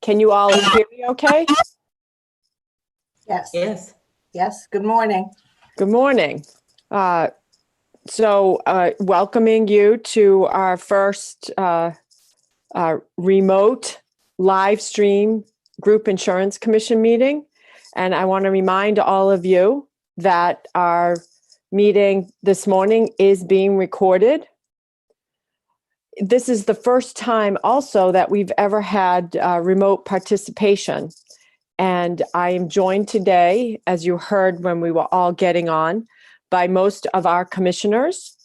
Can you all hear me okay? Yes. Yes. Yes. Good morning. Good morning. Welcoming you to our first remote live stream Group Insurance Commission meeting. And I want to remind all of you that our meeting this morning is being recorded. This is the first time also that we've ever had remote participation. And I am joined today, as you heard when we were all getting on, by most of our commissioners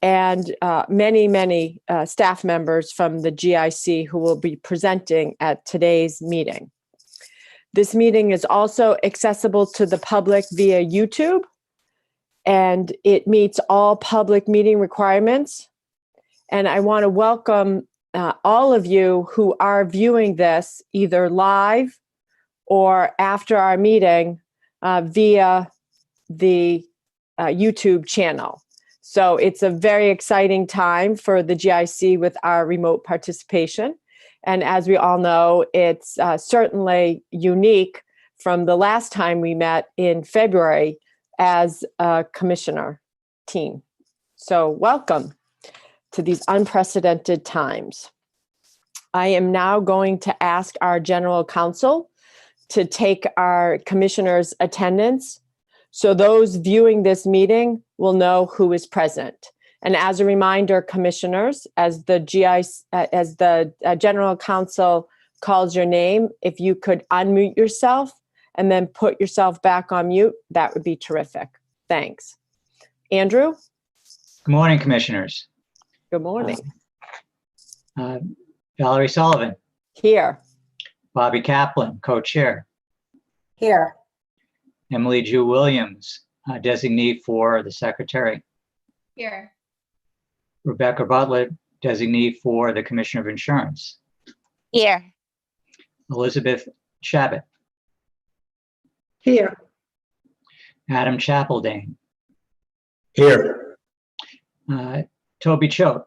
and many staff members from the GIC who will be presenting at today's meeting. This meeting is also accessible to the public via YouTube, and it meets all public meeting requirements. And I want to welcome all of you who are viewing this either live or after our meeting via the YouTube channel. So it's a very exciting time for the GIC with our remote participation. And as we all know, it's certainly unique from the last time we met in February as a commissioner team. So welcome to these unprecedented times. I am now going to ask our general counsel to take our commissioners' attendance, so those viewing this meeting will know who is present. And as a reminder, commissioners, as the general counsel calls your name, if you could unmute yourself and then put yourself back on mute, that would be terrific. Thanks. Andrew? Good morning, commissioners. Good morning. Valerie Sullivan, Here. Bobby Kaplan, co-chair. Here. Emily Ju Williams, designee for the secretary. Here. Rebecca Butler, designee for the Commissioner of Insurance. Here. Elizabeth Chabot. Here. Adam Chapeldane. Here. Toby Choate.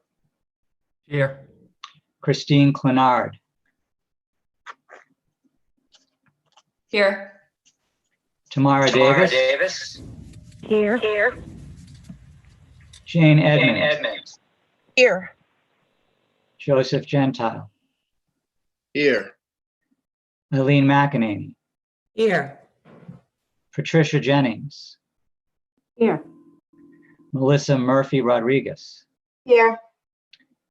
Here. Christine Clenard. Here. Tamara Davis. Here. Jane Edmonds. Here. Joseph Gentile. Here. Eileen McEnany. Here. Patricia Jennings. Here. Melissa Murphy Rodriguez. Here.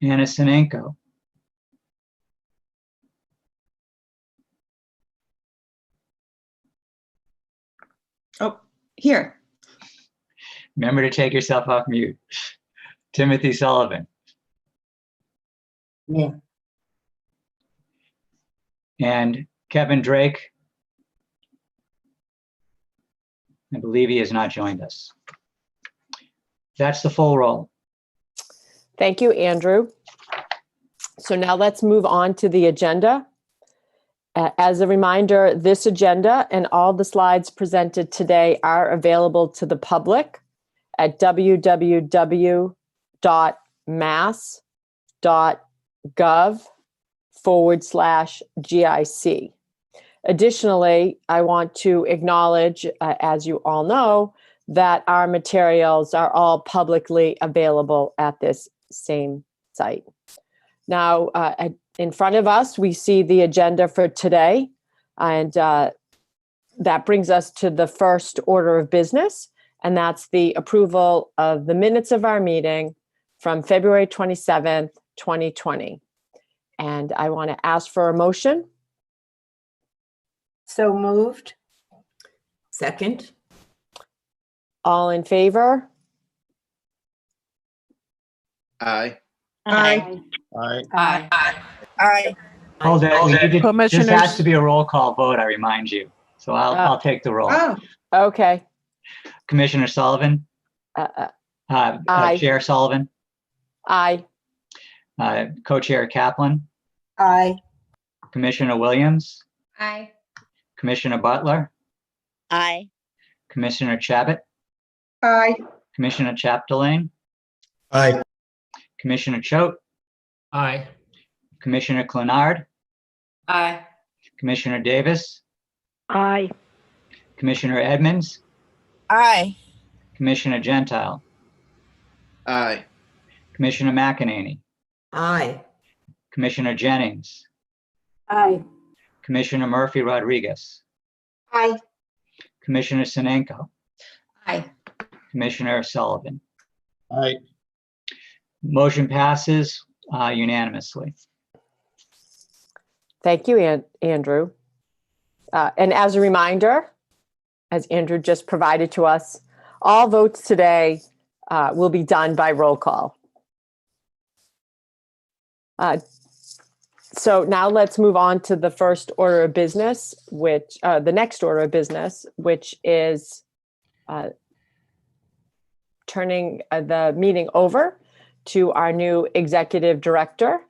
Anna Sinenko. Oh, here. Remember to take yourself off mute. Timothy Sullivan. Yeah. And Kevin Drake. I believe he has not joined us. That's the full roll. Thank you, Andrew. So now let's move on to the agenda. As a reminder, this agenda and all the slides presented today are available to the public at www.mass.gov/GIC. Additionally, I want to acknowledge, as you all know, that our materials are all publicly available at this same site. Now, in front of us, we see the agenda for today, and that brings us to the first order of business, and that's the approval of the minutes of our meeting from February 27th, 2020. And I want to ask for a motion. So moved. Second. All in favor? Aye. Aye. Aye. Aye. Aye. Hold it. This Commissioners. has to be a roll call vote, I remind you. So I'll take the roll. Oh, Okay. Commissioner Sullivan, Aye. Chair Sullivan, Aye. Co-chair Kaplan, Aye. Commissioner Williams, Aye. Commissioner Butler, Aye. Commissioner Chabot, Aye. Commissioner Chapdelaine, Aye. Commissioner Choate, Aye. Commissioner Clenard, Aye. Commissioner Davis, Aye. Commissioner Edmonds, Aye. Commissioner Gentile, Aye. Commissioner McEnany, Aye. Commissioner Jennings, Aye. Commissioner Murphy Rodriguez, Aye. Commissioner Sinenko, Aye. Commissioner Sullivan. Aye. Motion passes unanimously. Thank you, Andrew. And as a reminder, as Andrew just provided to us, all votes today will be done by roll call. So now let's move on to the first order of business, which the next order of business, which is turning the meeting over to our new executive director.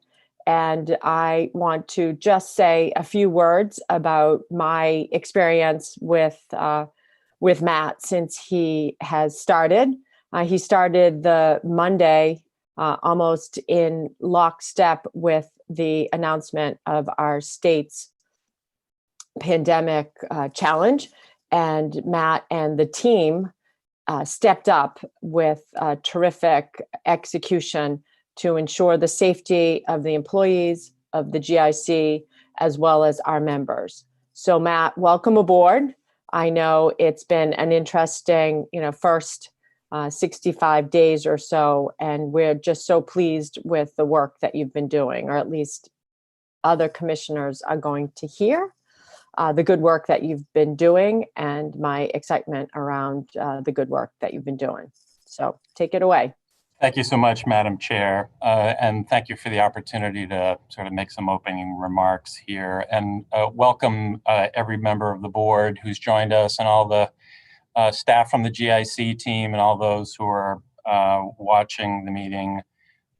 And I want to just say a few words about my experience with Matt since he has started. He started the Monday almost in lockstep with the announcement of our state's pandemic challenge. And Matt and the team stepped up with terrific execution to ensure the safety of the employees of the GIC as well as our members. So Matt, welcome aboard. I know it's been an interesting, first 65 days or so, and we're just so pleased with the work that you've been doing, or at least other commissioners are going to hear the good work that you've been doing and my excitement around the good work that you've been doing. So take it away. Thank you so much, Madam Chair, and thank you for the opportunity to sort of make some opening remarks here. And welcome every member of the board who's joined us, and all the staff from the GIC team, and all those who are watching the meeting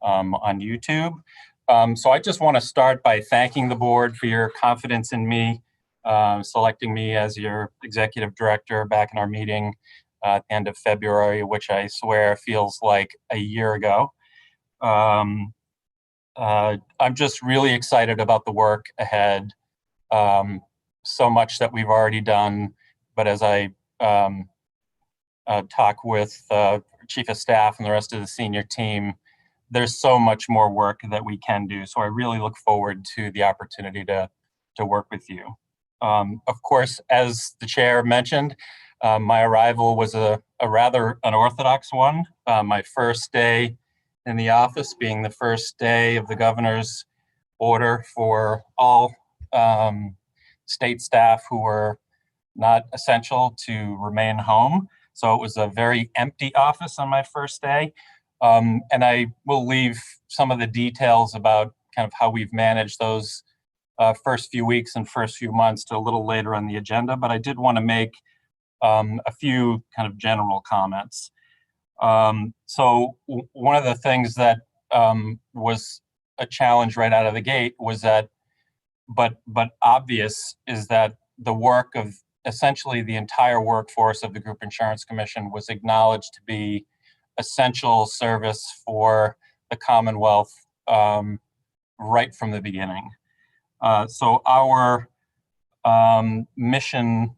on YouTube. So I just want to start by thanking the board for your confidence in me, selecting me as your executive director back in our meeting at the end of February, which I swear feels like a year ago. I'm just really excited about the work ahead. So much that we've already done, but as I talk with Chief of Staff and the rest of the senior team, there's so much more work that we can do. So I really look forward to the opportunity to work with you. Of course, as the chair mentioned, my arrival was a rather unorthodox one. My first day in the office being the first day of the governor's order for all state staff who were not essential to remain home. So it was a very empty office on my first day. And I will leave some of the details about kind of how we've managed those first few weeks and first few months to a little later on the agenda, but I did want to make a few kind of general comments. So one of the things that was a challenge right out of the gate was that, but obvious, is that the work of essentially the entire workforce of the Group Insurance Commission was acknowledged to be essential service for the Commonwealth right from the beginning. So our mission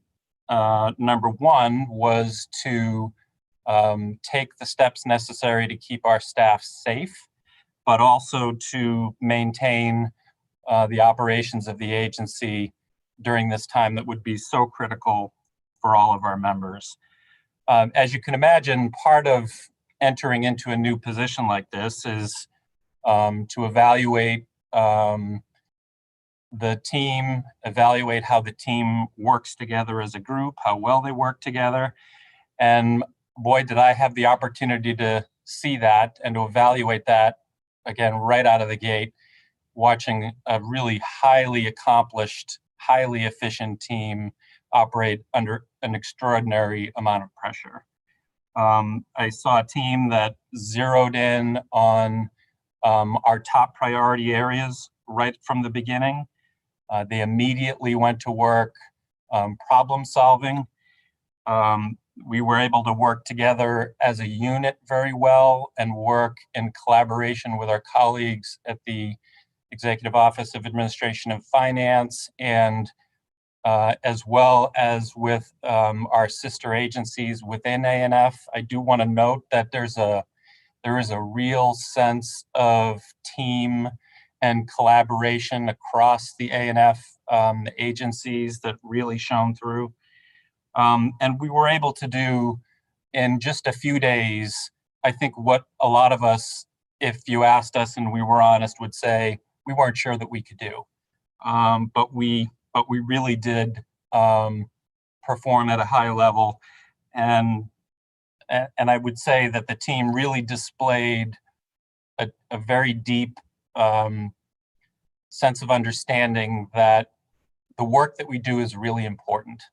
number one was to take the steps necessary to keep our staff safe, but also to maintain the operations of the agency during this time that would be so critical for all of our members. As you can imagine, part of entering into a new position like this is to evaluate the team, evaluate how the team works together as a group, how well they work together. And boy, did I have the opportunity to see that and to evaluate that, again, right out of the gate, watching a really highly accomplished, highly efficient team operate under an extraordinary amount of pressure. I saw a team that zeroed in on our top priority areas right from the beginning. They immediately went to work problem solving. We were able to work together as a unit very well and work in collaboration with our colleagues at the Executive Office of Administration and Finance, and as well as with our sister agencies within ANF. I do want to note that there is a real sense of team and collaboration across the ANF agencies that really shone through. And we were able to do in just a few days, I think what a lot of us, if you asked us and we were honest, would say we weren't sure that we could do. But we really did perform at a high level. And I would say that the team really displayed a very deep sense of understanding that the work that we do is really important,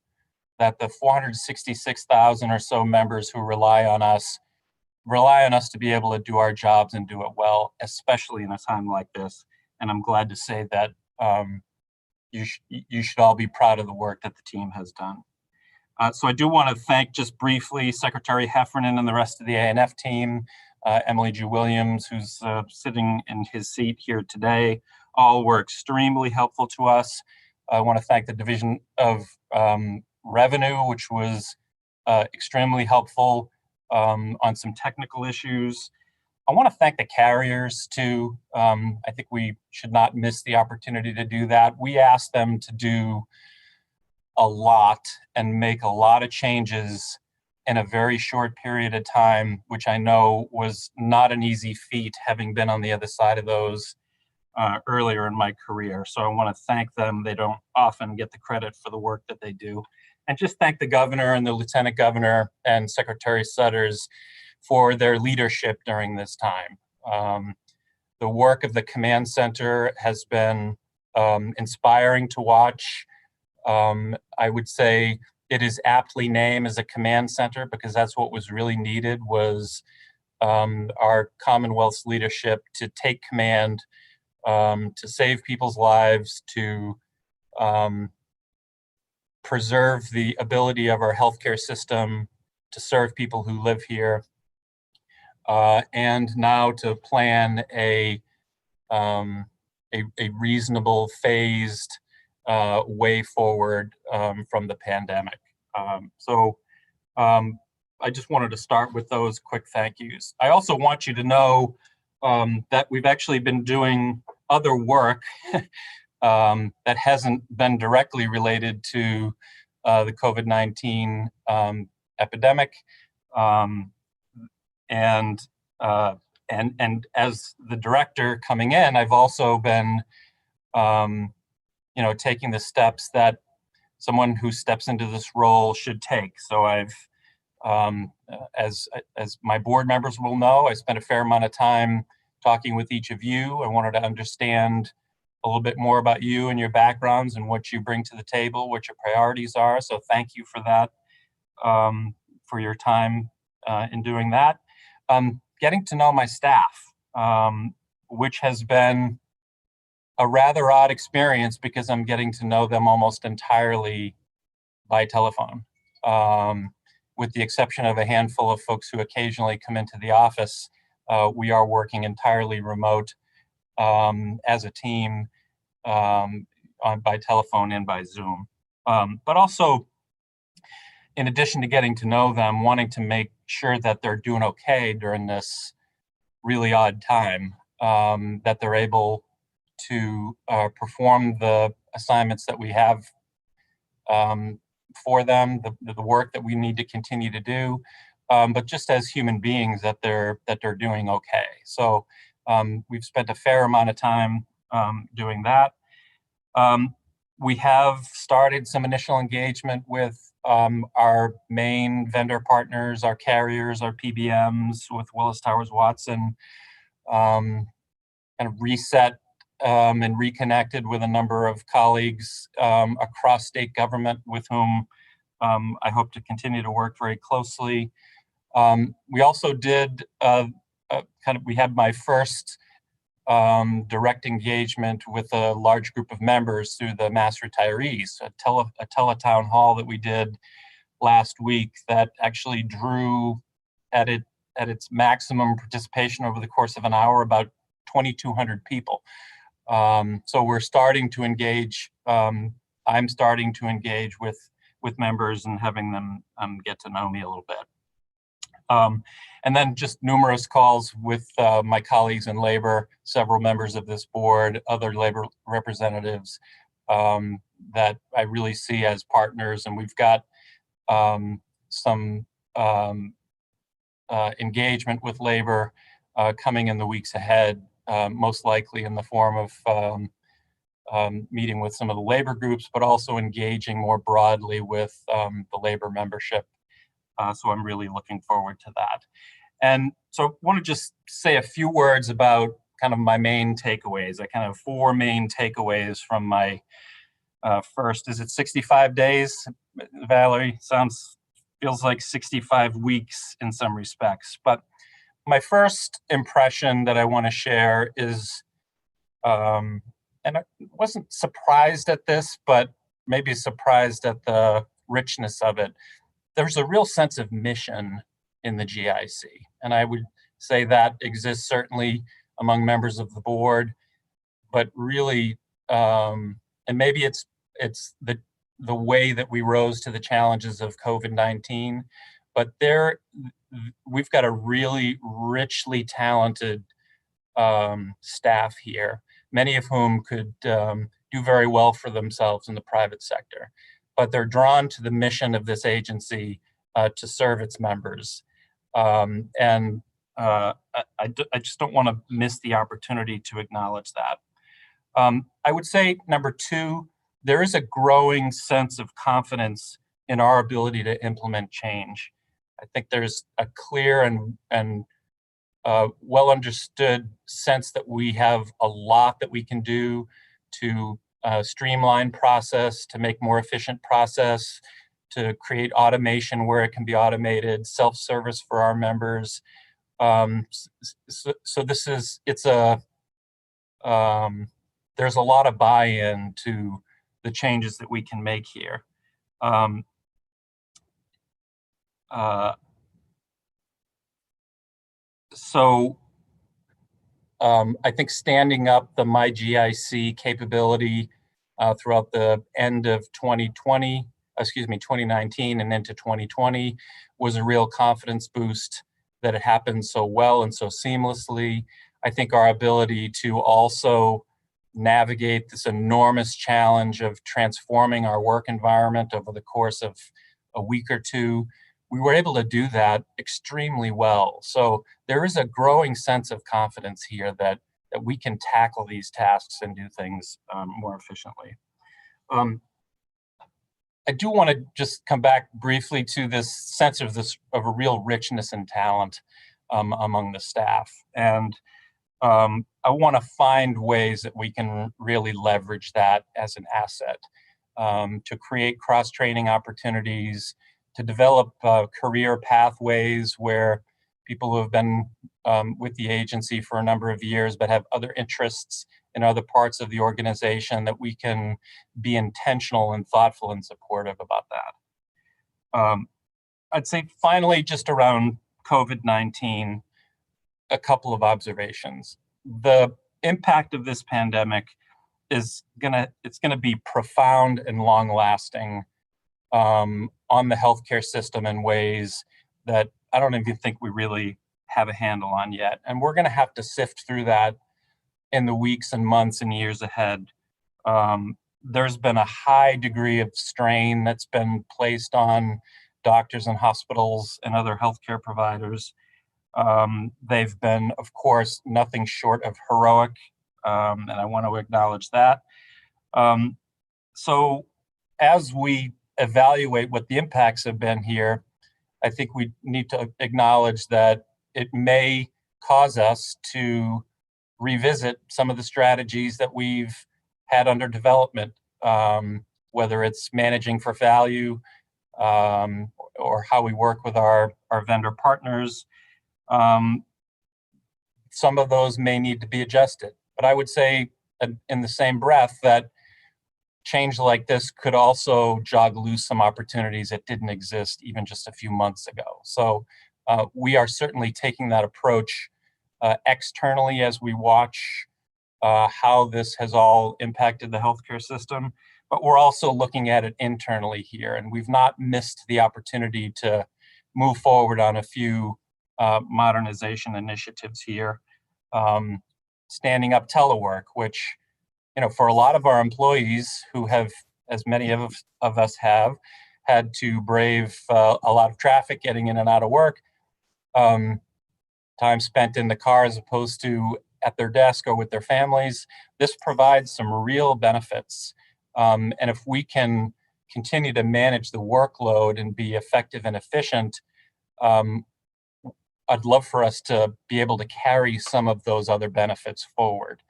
that the 466,000 or so members who rely on us to be able to do our jobs and do it well, especially in a time like this. And I'm glad to say that you should all be proud of the work that the team has done. So I do want to thank just briefly Secretary Heffernan and the rest of the ANF team, Emily G. Williams, who's sitting in his seat here today. All were extremely helpful to us. I want to thank the Division of Revenue, which was extremely helpful on some technical issues. I want to thank the carriers too. I think we should not miss the opportunity to do that. We asked them to do a lot and make a lot of changes in a very short period of time, which I know was not an easy feat, having been on the other side of those earlier in my career. So I want to thank them. They don't often get the credit for the work that they do. And just thank the governor and the lieutenant governor and Secretary Sutters for their leadership during this time. The work of the command center has been inspiring to watch. I would say it is aptly named as a command center because that's what was really needed, was our Commonwealth's leadership to take command, to save people's lives, to preserve the ability of our healthcare system to serve people who live here, and now to plan a reasonable, phased way forward from the pandemic. So I just wanted to start with those quick thank yous. I also want you to know that we've actually been doing other work that hasn't been directly related to the COVID-19 epidemic. And as the director coming in, I've also been, taking the steps that someone who steps into this role should take. So I've, as my board members will know, I spent a fair amount of time talking with each of you. I wanted to understand a little bit more about you and your backgrounds and what you bring to the table, what your priorities are. So thank you for that, for your time in doing that. Getting to know my staff, which has been a rather odd experience because I'm getting to know them almost entirely by telephone, with the exception of a handful of folks who occasionally come into the office. We are working entirely remote as a team, by telephone and by Zoom. But also, in addition to getting to know them, wanting to make sure that they're doing okay during this really odd time, that they're able to perform the assignments that we have for them, the work that we need to continue to do, but just as human beings, that they're doing okay. So we've spent a fair amount of time doing that. We have started some initial engagement with our main vendor partners, our carriers, our PBMs, with Willis Towers Watson, kind of reset and reconnected with a number of colleagues across state government with whom I hope to continue to work very closely. We also did we had my first direct engagement with a large group of members through the Mass Retirees, a teletown hall that we did last week that actually drew at its maximum participation over the course of an hour about 2,200 people. So we're starting to engage. I'm starting to engage with members and having them get to know me a little bit. And then just numerous calls with my colleagues in labor, several members of this board, other labor representatives that I really see as partners. And we've got some engagement with labor coming in the weeks ahead, most likely in the form of meeting with some of the labor groups, but also engaging more broadly with the labor membership. So I'm really looking forward to that. And so I want to just say a few words about kind of my main takeaways. I kind of have 4 main takeaways from my first, is it 65 days, Valerie? Feels like 65 weeks in some respects. But my first impression that I want to share is, and I wasn't surprised at this, but maybe surprised at the richness of it. There's a real sense of mission in the GIC. And I would say that exists certainly among members of the board, but really, and maybe it's the way that we rose to the challenges of COVID-19, but we've got a really richly talented staff here, many of whom could do very well for themselves in the private sector, but they're drawn to the mission of this agency to serve its members. And I just don't want to miss the opportunity to acknowledge that. I would say, number 2, there is a growing sense of confidence in our ability to implement change. I think there's a clear and well understood sense that we have a lot that we can do to streamline process, to make more efficient process, to create automation where it can be automated, self-service for our members. So there's a lot of buy-in to the changes that we can make here. I think standing up the My GIC capability throughout the end of 2019 and into 2020 was a real confidence boost that it happened so well and so seamlessly. I think our ability to also navigate this enormous challenge of transforming our work environment over the course of a week or 2, we were able to do that extremely well. So there is a growing sense of confidence here that we can tackle these tasks and do things more efficiently. I do want to just come back briefly to this sense of a real richness and talent among the staff. And I want to find ways that we can really leverage that as an asset to create cross-training opportunities, to develop career pathways where people who have been with the agency for a number of years but have other interests in other parts of the organization, that we can be intentional and thoughtful and supportive about that. I'd say finally, just around COVID-19, a couple of observations. The impact of this pandemic is gonna be profound and long-lasting on the healthcare system in ways that I don't even think we really have a handle on yet. And we're gonna have to sift through that in the weeks and months and years ahead. There's been a high degree of strain that's been placed on doctors and hospitals and other healthcare providers. They've been, of course, nothing short of heroic, and I want to acknowledge that. So as we evaluate what the impacts have been here, I think we need to acknowledge that it may cause us to revisit some of the strategies that we've had under development, whether it's managing for value or how we work with our vendor partners. Some of those may need to be adjusted, but I would say in the same breath that change like this could also jog loose some opportunities that didn't exist even just a few months ago. So we are certainly taking that approach externally as we watch how this has all impacted the healthcare system, but we're also looking at it internally here. And we've not missed the opportunity to move forward on a few modernization initiatives here. Standing up telework, which, for a lot of our employees who have, as many of us have, had to brave a lot of traffic getting in and out of work, time spent in the car as opposed to at their desk or with their families. This provides some real benefits. And if we can continue to manage the workload and be effective and efficient, I'd love for us to be able to carry some of those other benefits forward.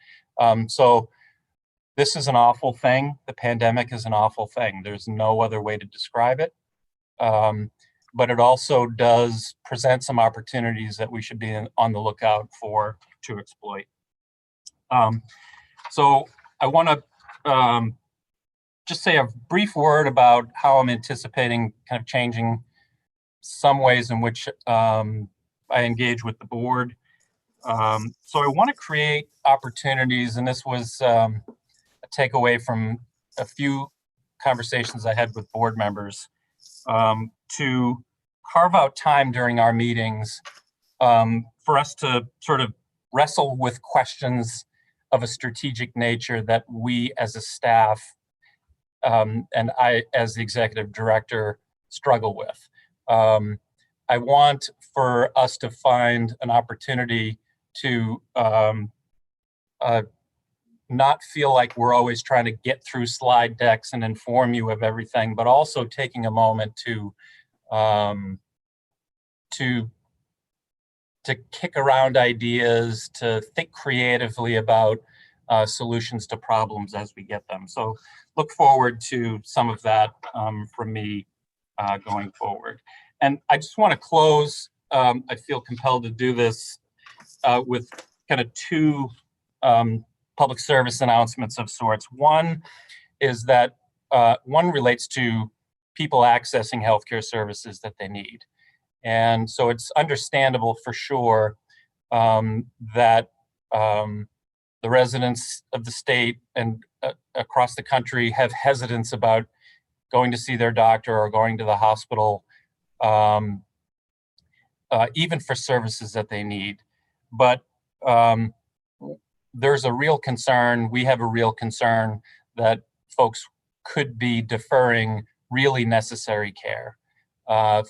So this is an awful thing. The pandemic is an awful thing. There's no other way to describe it. But it also does present some opportunities that we should be on the lookout for to exploit. So I want to just say a brief word about how I'm anticipating kind of changing some ways in which I engage with the board. So I want to create opportunities, and this was a takeaway from a few conversations I had with board members, to carve out time during our meetings for us to sort of wrestle with questions of a strategic nature that we as a staff and I as the executive director struggle with. I want for us to find an opportunity to not feel like we're always trying to get through slide decks and inform you of everything, but also taking a moment to kick around ideas, to think creatively about solutions to problems as we get them. So look forward to some of that from me going forward. And I just want to close, I feel compelled to do this with kind of two public service announcements of sorts. One is that one relates to people accessing healthcare services that they need. And so it's understandable for sure that the residents of the state and across the country have hesitance about going to see their doctor or going to the hospital, even for services that they need. But there's a real concern, we have a real concern that folks could be deferring really necessary care.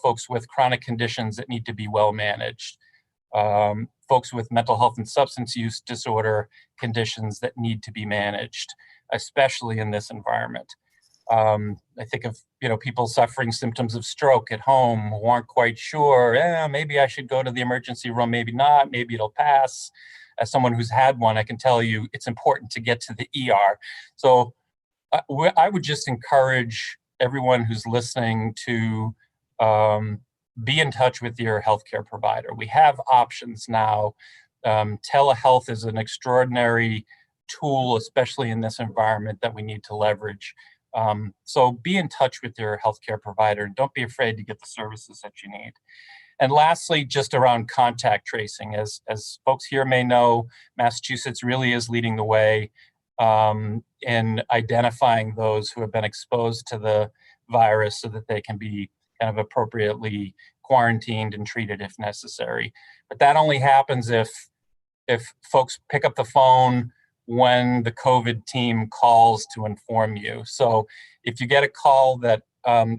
Folks with chronic conditions that need to be well managed. Folks with mental health and substance use disorder conditions that need to be managed, especially in this environment. I think of people suffering symptoms of stroke at home who aren't quite sure, maybe I should go to the emergency room, maybe not, maybe it'll pass. As someone who's had one, I can tell you it's important to get to the ER. So I would just encourage everyone who's listening to be in touch with your healthcare provider. We have options now. Telehealth is an extraordinary tool, especially in this environment, that we need to leverage. So be in touch with your healthcare provider and don't be afraid to get the services that you need. And lastly, just around contact tracing, as folks here may know, Massachusetts really is leading the way in identifying those who have been exposed to the virus so that they can be kind of appropriately quarantined and treated if necessary. But that only happens if folks pick up the phone when the COVID team calls to inform you. So if you get a call that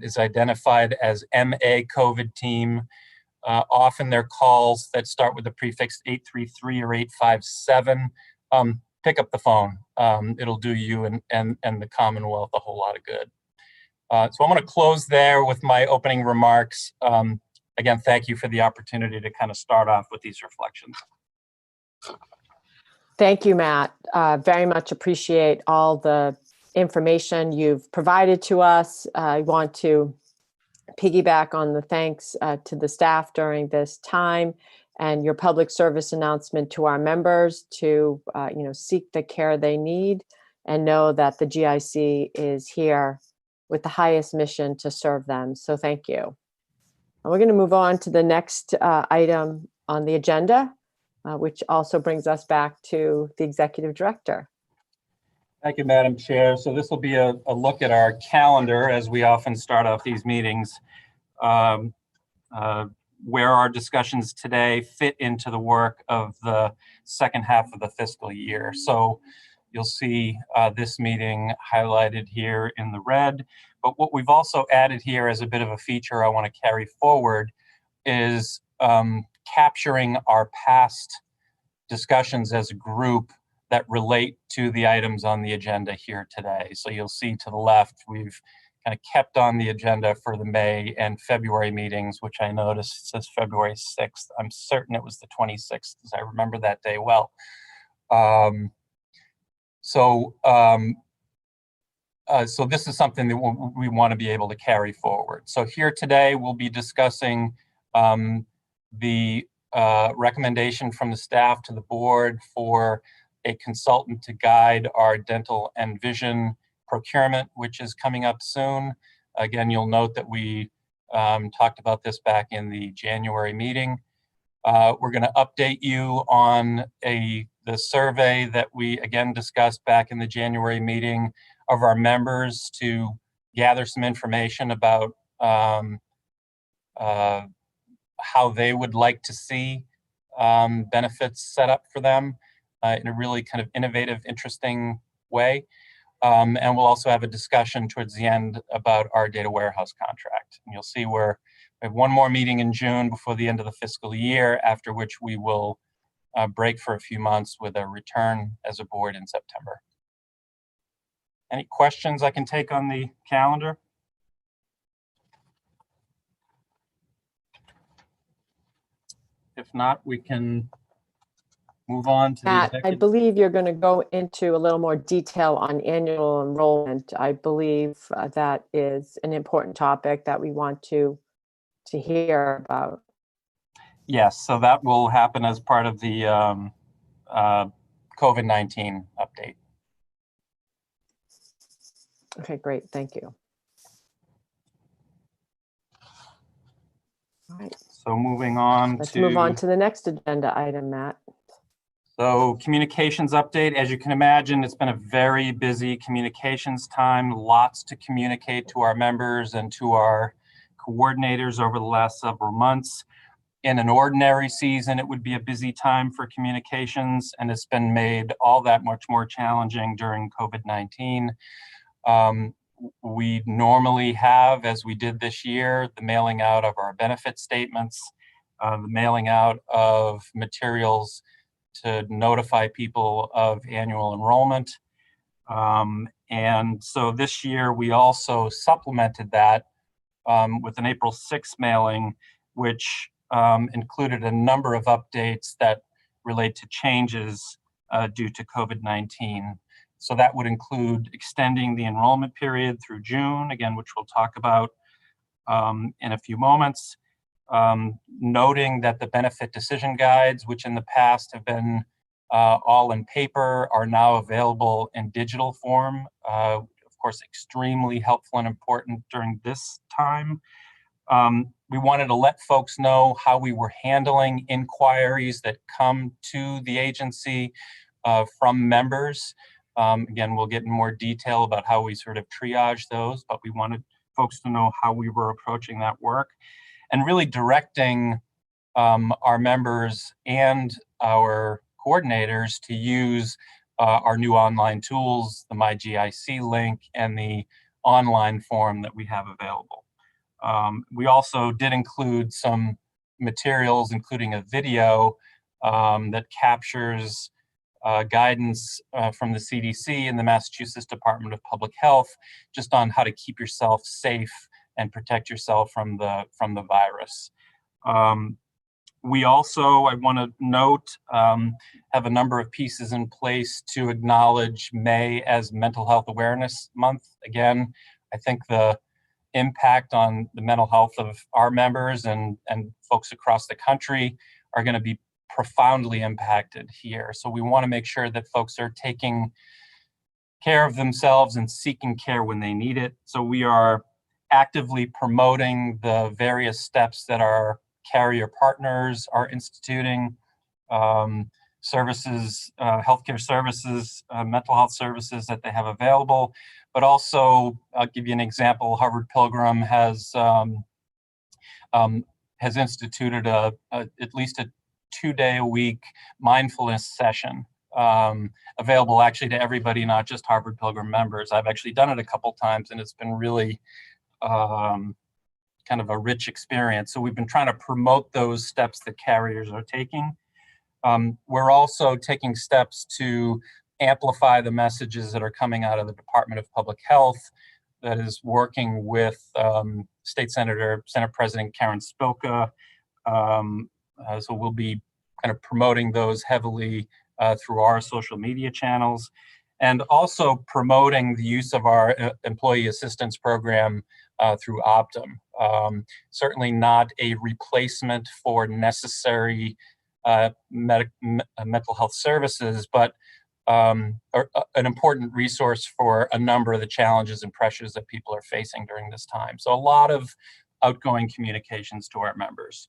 is identified as MA COVID team, often they're calls that start with the prefix 833 or 857. Pick up the phone. It'll do you and the Commonwealth a whole lot of good. So I'm going to close there with my opening remarks. Again, thank you for the opportunity to kind of start off with these reflections. Thank you, Matt. Very much appreciate all the information you've provided to us. I want to piggyback on the thanks to the staff during this time and your public service announcement to our members to seek the care they need and know that the GIC is here with the highest mission to serve them. So thank you. And we're going to move on to the next item on the agenda, which also brings us back to the executive director. Thank you, Madam Chair. So this will be a look at our calendar as we often start off these meetings, where our discussions today fit into the work of the second half of the fiscal year. So you'll see this meeting highlighted here in the red, but what we've also added here as a bit of a feature I want to carry forward is capturing our past discussions as a group that relate to the items on the agenda here today. So you'll see to the left, we've kind of kept on the agenda for the May and February meetings, which I noticed says February 6th. I'm certain it was the 26th, because I remember that day well. So this is something that we want to be able to carry forward. So here today, we'll be discussing the recommendation from the staff to the board for a consultant to guide our dental and vision procurement, which is coming up soon. Again, you'll note that we talked about this back in the January meeting. We're going to update you on the survey that we again discussed back in the January meeting of our members to gather some information about how they would like to see benefits set up for them in a really kind of innovative, interesting way. And we'll also have a discussion towards the end about our data warehouse contract. And you'll see we have one more meeting in June before the end of the fiscal year, after which we will break for a few months with a return as a board in September. Any questions I can take on the calendar? If not, we can move on to the Matt, I executive. believe you're going to go into a little more detail on annual enrollment. I believe that is an important topic that we want to hear about. Yes, so that will happen as part of the COVID-19 update. Okay, great. Thank you. All right, So moving on let's move on to the next agenda item, Matt. So communications update. As you can imagine, it's been a very busy communications time, lots to communicate to our members and to our coordinators over the last several months. In an ordinary season, it would be a busy time for communications, and it's been made all that much more challenging during COVID-19. We normally have, as we did this year, the mailing out of our benefit statements, the mailing out of materials to notify people of annual enrollment. And so this year we also supplemented that with an April 6th mailing, which included a number of updates that relate to changes due to COVID-19. So that would include extending the enrollment period through June, again, which we'll talk about in a few moments. Noting that the benefit decision guides, which in the past have been all in paper, are now available in digital form. Of course, extremely helpful and important during this time. We wanted to let folks know how we were handling inquiries that come to the agency from members. Again, we'll get in more detail about how we sort of triage those, but we wanted folks to know how we were approaching that work, and really directing our members and our coordinators to use our new online tools, the My GIC link, and the online form that we have available. We also did include some materials, including a video that captures guidance from the CDC and the Massachusetts Department of Public Health, just on how to keep yourself safe and protect yourself from the virus. We also, I want to note, have a number of pieces in place to acknowledge May as Mental Health Awareness Month. Again, I think the impact on the mental health of our members and folks across the country are going to be profoundly impacted here. So we want to make sure that folks are taking care of themselves and seeking care when they need it. So we are actively promoting the various steps that our carrier partners are instituting services, healthcare services, mental health services that they have available. But also, I'll give you an example. Harvard Pilgrim has instituted at least a 2-day-a-week mindfulness session, available actually to everybody, not just Harvard Pilgrim members. I've actually done it a couple times, and it's been really kind of a rich experience. So we've been trying to promote those steps that carriers are taking. We're also taking steps to amplify the messages that are coming out of the Department of Public Health, that is working with Senate President Karen Spilka. So we'll be kind of promoting those heavily through our social media channels, and also promoting the use of our employee assistance program through Optum. Certainly not a replacement for necessary mental health services, but an important resource for a number of the challenges and pressures that people are facing during this time. So a lot of outgoing communications to our members.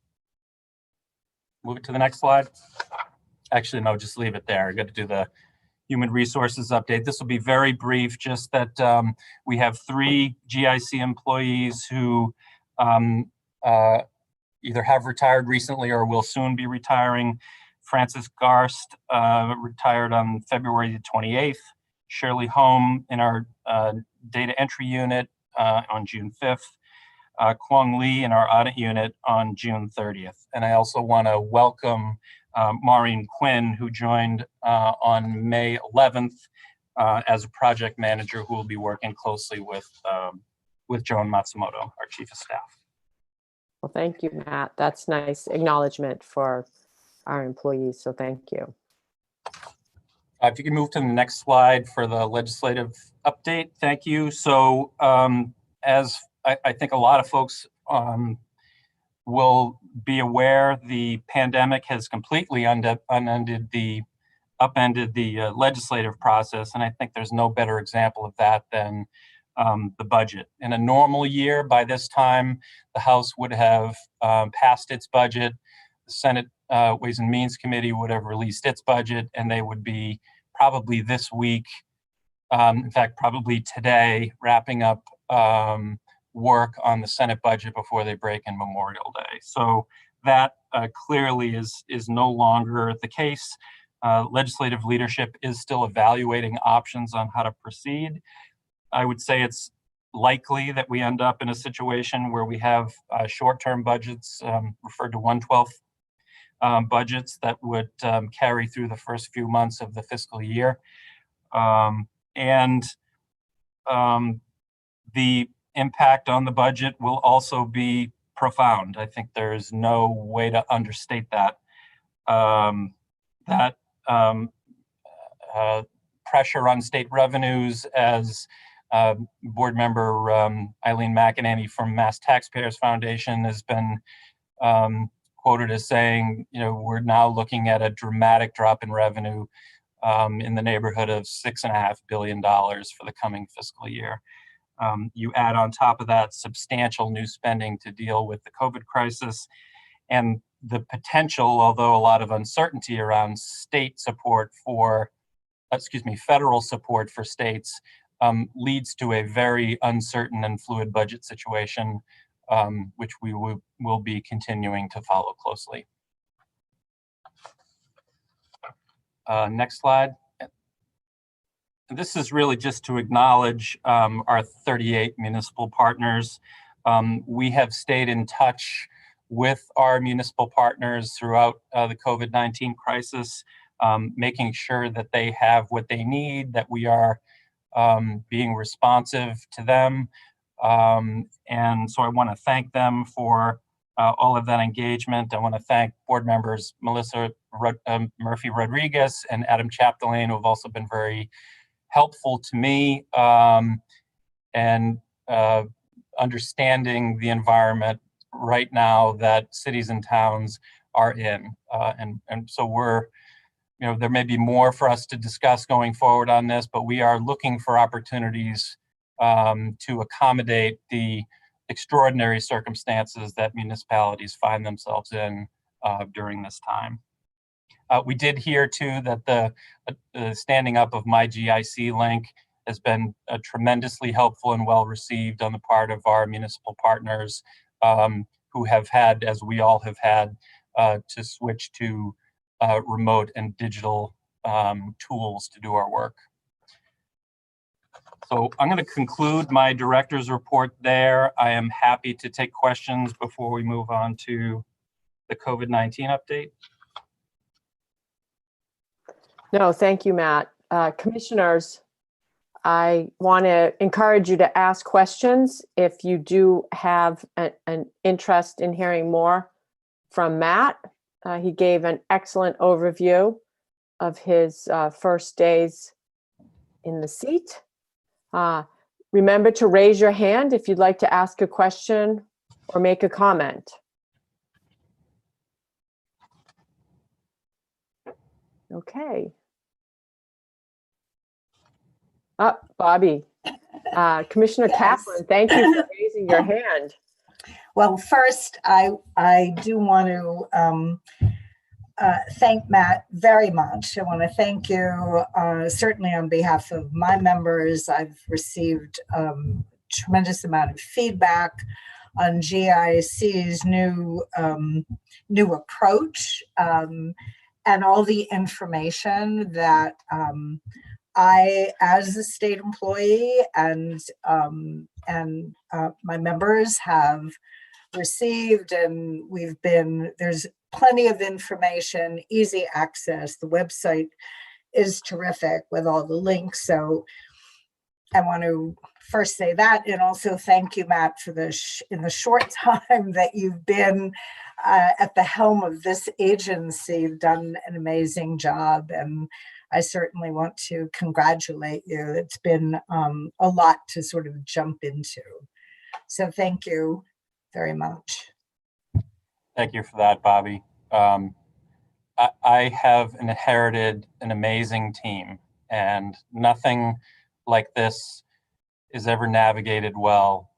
Move it to the next slide. Actually, no, just leave it there. I got to do the human resources update. This will be very brief, just that we have 3 GIC employees who either have retired recently or will soon be retiring. Francis Garst retired on February the 28th. Shirley Holm in our data entry unit on June 5th. Kwong Lee in our audit unit on June 30th. And I also want to welcome Maureen Quinn, who joined on May 11th as a project manager, who will be working closely with Joan Matsumoto, our Chief of Staff. Well, thank you, Matt. That's nice acknowledgement for our employees, so thank you. If you can move to the next slide for the legislative update, thank you. So as I think a lot of folks will be aware, the pandemic has completely upended the legislative process, and I think there's no better example of that than the budget. In a normal year, by this time, the House would have passed its budget, the Senate Ways and Means Committee would have released its budget, and they would be probably this week, in fact, probably today, wrapping up work on the Senate budget before they break in Memorial Day. So that clearly is no longer the case. Legislative leadership is still evaluating options on how to proceed. I would say it's likely that we end up in a situation where we have short-term budgets, referred to 1/12 budgets that would carry through the first few months of the fiscal year. The impact on the budget will also be profound. I think there's no way to understate that. Pressure on state revenues, as board member Eileen McEnany from Mass Taxpayers Foundation has been quoted as saying, we're now looking at a dramatic drop in revenue in the neighborhood of $6.5 billion for the coming fiscal year. You add on top of that substantial new spending to deal with the COVID crisis, and the potential, although a lot of uncertainty around federal support for states, leads to a very uncertain and fluid budget situation, which we will be continuing to follow closely. Next slide. This is really just to acknowledge our 38 municipal partners. We have stayed in touch with our municipal partners throughout the COVID-19 crisis, making sure that they have what they need, that we are being responsive to them. And so I want to thank them for all of that engagement. I want to thank board members Melissa Murphy Rodriguez and Adam Chapdelaine, who have also been very helpful to me and understanding the environment right now that cities and towns are in. And so there may be more for us to discuss going forward on this, but we are looking for opportunities to accommodate the extraordinary circumstances that municipalities find themselves in during this time. We did hear too that the standing up of my GIC link has been tremendously helpful and well received on the part of our municipal partners who have had, as we all have had, to switch to remote and digital tools to do our work. So I'm going to conclude my director's report there. I am happy to take questions before we move on to the COVID-19 update. No, thank you, Matt. Commissioners, I want to encourage you to ask questions if you do have an interest in hearing more from Matt. He gave an excellent overview of his first days in the seat. Remember to raise your hand if you'd like to ask a question or make a comment. Okay. Bobby. Commissioner Yes. Kaplan, thank you for raising your hand. Well, first, I do want to thank Matt very much. I want to thank you certainly on behalf of my members. I've received tremendous amount of feedback on GIC's new approach and all the information that I, as a state employee, and my members have received, and there's plenty of information, easy access. The website is terrific with all the links. So I want to first say that, and also thank you, Matt, for in the short time that you've been at the helm of this agency. You've done an amazing job, and I certainly want to congratulate you. It's been a lot to sort of jump into. So thank you very much. Thank you for that, Bobby. I have inherited an amazing team, and nothing like this is ever navigated well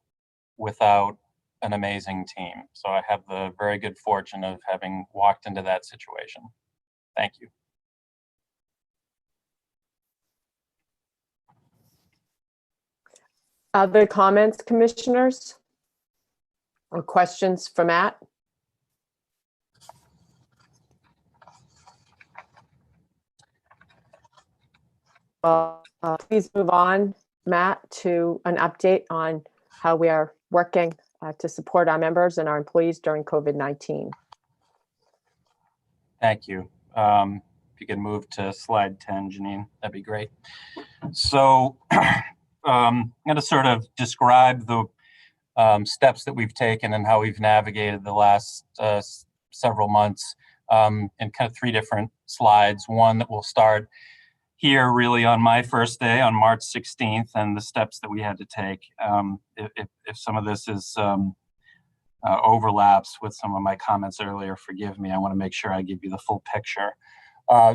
without an amazing team. So I have the very good fortune of having walked into that situation. Thank you. Other comments, commissioners? Or questions for Matt? Well, please move on, Matt, to an update on how we are working to support our members and our employees during COVID-19. Thank you. If you could move to slide 10, Janine, that'd be great. So I'm going to sort of describe the steps that we've taken and how we've navigated the last several months in kind of 3 different slides. One that will start here really on my first day on March 16th and the steps that we had to take. If some of this is overlaps with some of my comments earlier, forgive me. I want to make sure I give you the full picture.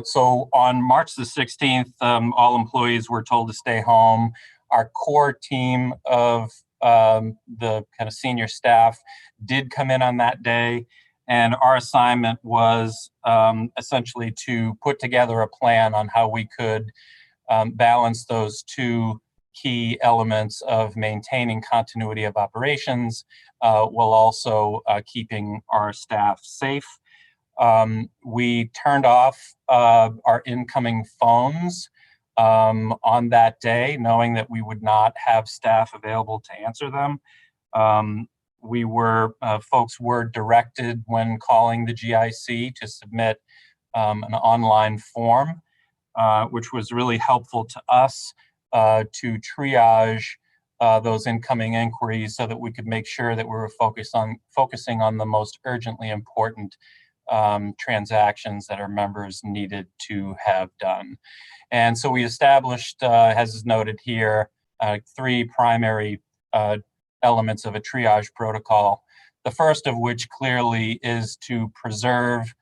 So on March the 16th, all employees were told to stay home. Our core team of the kind of senior staff did come in on that day, and our assignment was essentially to put together a plan on how we could balance those 2 key elements of maintaining continuity of operations while also keeping our staff safe. We turned off our incoming phones on that day, knowing that we would not have staff available to answer them. Folks were directed when calling the GIC to submit an online form, which was really helpful to us to triage those incoming inquiries so that we could make sure that we were focusing on the most urgently important transactions that our members needed to have done. And so we established, as is noted here, 3 primary elements of a triage protocol. The first of which clearly is to preserve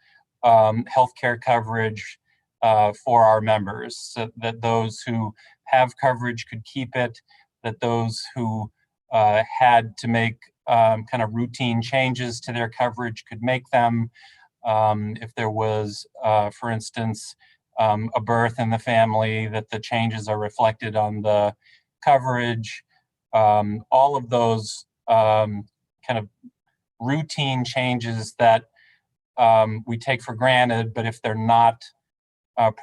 healthcare coverage for our members, so that those who have coverage could keep it, that those who had to make kind of routine changes to their coverage could make them, If there was, for instance, a birth in the family, that the changes are reflected on the coverage. All of those kind of routine changes that we take for granted, but if they're not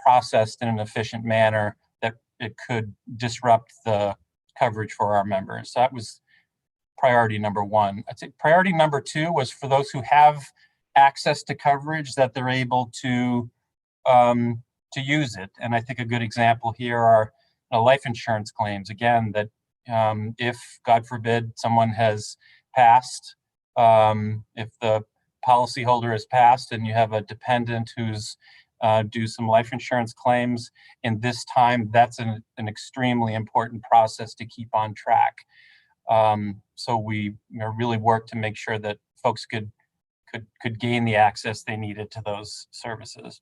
processed in an efficient manner, that it could disrupt the coverage for our members. So that was priority number one. I'd say priority number two was for those who have access to coverage, that they're able to use it. And I think a good example here are life insurance claims. Again, that if, God forbid, someone has passed, if the policyholder has passed and you have a dependent who's due some life insurance claims in this time, that's an extremely important process to keep on track. So we really work to make sure that folks could gain the access they needed to those services.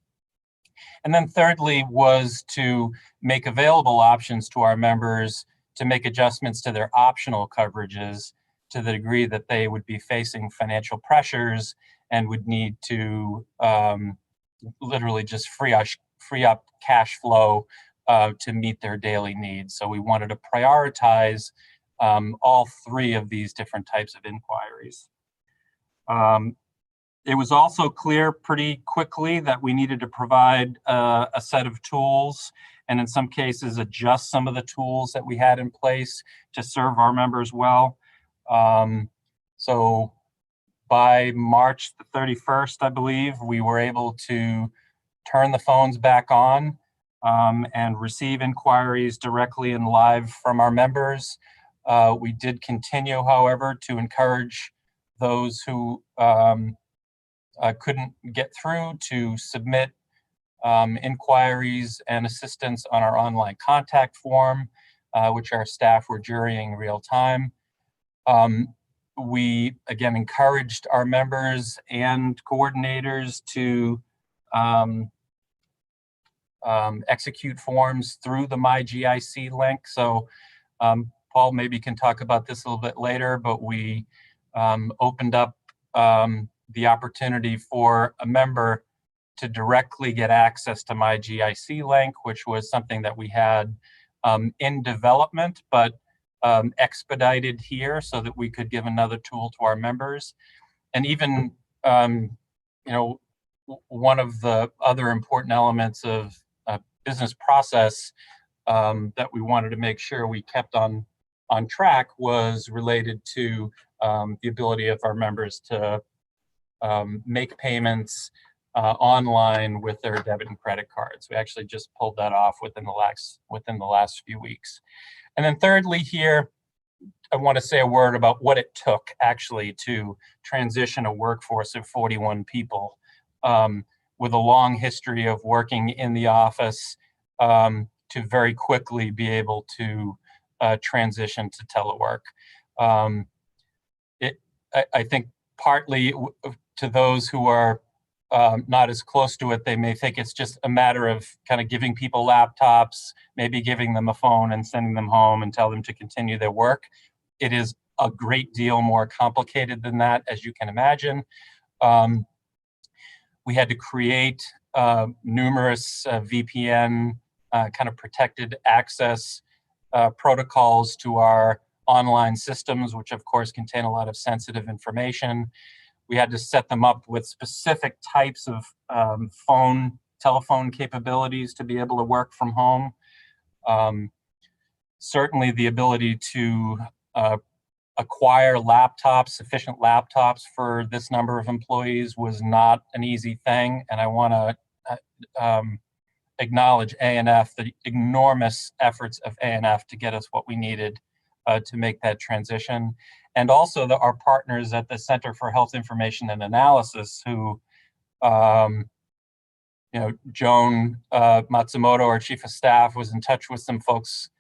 And then thirdly was to make available options to our members to make adjustments to their optional coverages to the degree that they would be facing financial pressures and would need to literally just free up cash flow to meet their daily needs. So we wanted to prioritize all three of these different types of inquiries. It was also clear pretty quickly that we needed to provide a set of tools, and in some cases adjust some of the tools that we had in place to serve our members well. So by March the 31st, I believe, we were able to turn the phones back on and receive inquiries directly and live from our members. We did continue, however, to encourage those who couldn't get through to submit inquiries and assistance on our online contact form, which our staff were jurying real time. We, again, encouraged our members and coordinators to execute forms through the My GIC link. So Paul maybe can talk about this a little bit later, but we opened up the opportunity for a member to directly get access to My GIC link, which was something that we had in development, but expedited here so that we could give another tool to our members. And even, one of the other important elements of business process that we wanted to make sure we kept on track was related to the ability of our members to make payments online with their debit and credit cards. We actually just pulled that off within the last few weeks. And then thirdly here, I want to say a word about what it took actually to transition a workforce of 41 people with a long history of working in the office to very quickly be able to transition to telework. I think partly to those who are not as close to it, they may think it's just a matter of kind of giving people laptops, maybe giving them a phone and sending them home and tell them to continue their work. It is a great deal more complicated than that, as you can imagine. We had to create numerous VPN kind of protected access protocols to our online systems, which of course contain a lot of sensitive information. We had to set them up with specific types of telephone capabilities to be able to work from home. Certainly the ability to acquire laptops, sufficient laptops for this number of employees was not an easy thing. And I want to acknowledge A&F, the enormous efforts of A&F to get us what we needed to make that transition. And also our partners at the Center for Health Information and Analysis who, Joan Matsumoto, our chief of staff, was in touch with some folks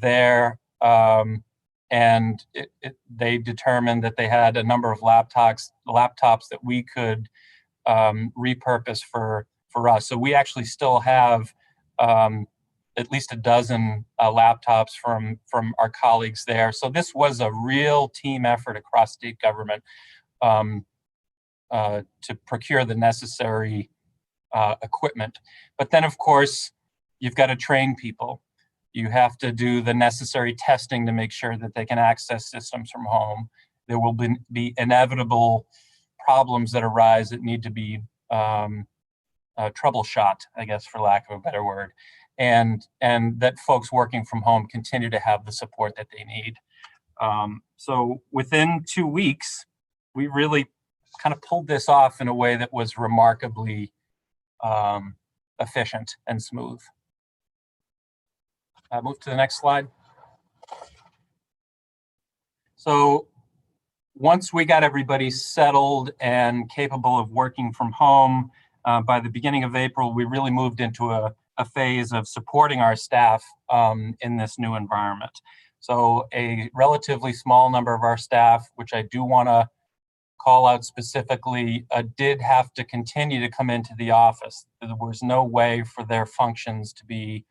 there. And they determined that they had a number of laptops that we could repurpose for us. So we actually still have at least a dozen laptops from our colleagues there. So this was a real team effort across state government to procure the necessary equipment. But then, of course, you've got to train people. You have to do the necessary testing to make sure that they can access systems from home. There will be inevitable problems that arise that need to be troubleshot, I guess, for lack of a better word, and that folks working from home continue to have the support that they need. So within 2 weeks, we really kind of pulled this off in a way that was remarkably efficient and smooth. Move to the next slide. So once we got everybody settled and capable of working from home, by the beginning of April, we really moved into a phase of supporting our staff in this new environment. So a relatively small number of our staff, which I do want to call out specifically, did have to continue to come into the office. There was no way for their functions to be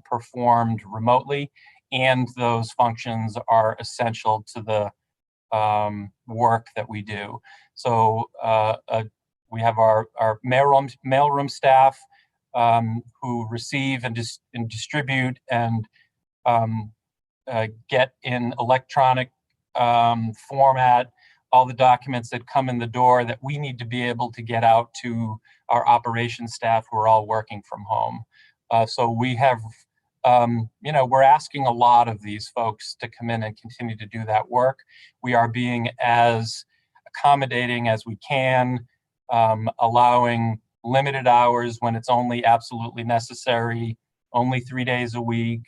performed remotely, and those functions are essential to the work that we do. So we have our mailroom staff who receive and distribute and get in electronic format all the documents that come in the door that we need to be able to get out to our operations staff who are all working from home. So we have, we're asking a lot of these folks to come in and continue to do that work. We are being as accommodating as we can, allowing limited hours when it's only absolutely necessary, only 3 days a week,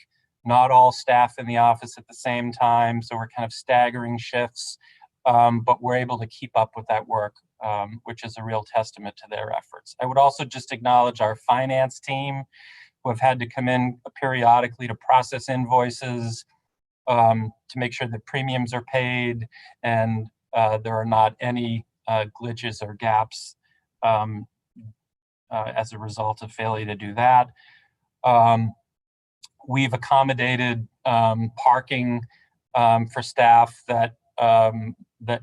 not all staff in the office at the same time. So we're kind of staggering shifts, but we're able to keep up with that work, which is a real testament to their efforts. I would also just acknowledge our finance team, who have had to come in periodically to process invoices, to make sure that premiums are paid and there are not any glitches or gaps as a result of failure to do that. We've accommodated parking for staff that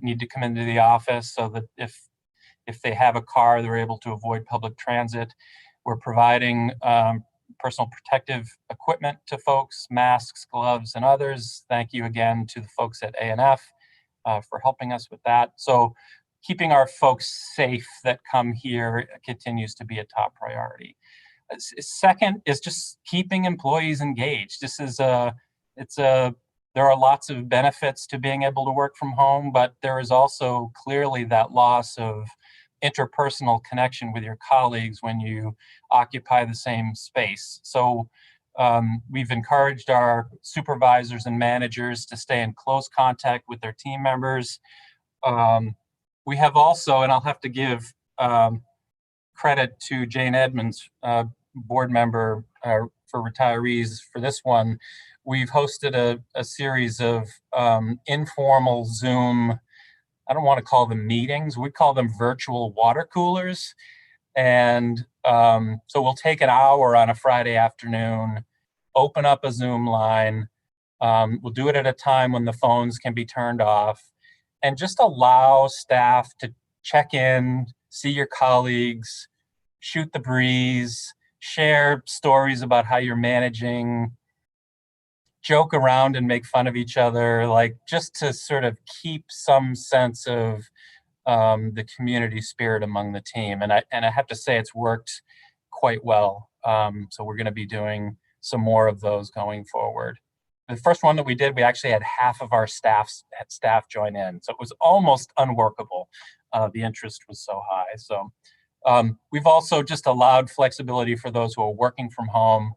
need to come into the office, so that if they have a car, they're able to avoid public transit. We're providing personal protective equipment to folks, masks, gloves, and others. Thank you again to the folks at A&F for helping us with that. So keeping our folks safe that come here continues to be a top priority. Second is just keeping employees engaged. There are lots of benefits to being able to work from home, but there is also clearly that loss of interpersonal connection with your colleagues when you occupy the same space. So we've encouraged our supervisors and managers to stay in close contact with their team members. We have also, and I'll have to give credit to Jane Edmonds, board member for retirees for this one. We've hosted a series of informal Zoom, I don't want to call them meetings, we call them virtual water coolers. And so we'll take an hour on a Friday afternoon, open up a Zoom line. We'll do it at a time when the phones can be turned off, and just allow staff to check in, see your colleagues, shoot the breeze, share stories about how you're managing, joke around and make fun of each other, like just to sort of keep some sense of the community spirit among the team. And I have to say it's worked quite well. So we're going to be doing some more of those going forward. The first one that we did, we actually had half of our staff join in. So it was almost unworkable. The interest was so high. So we've also just allowed flexibility for those who are working from home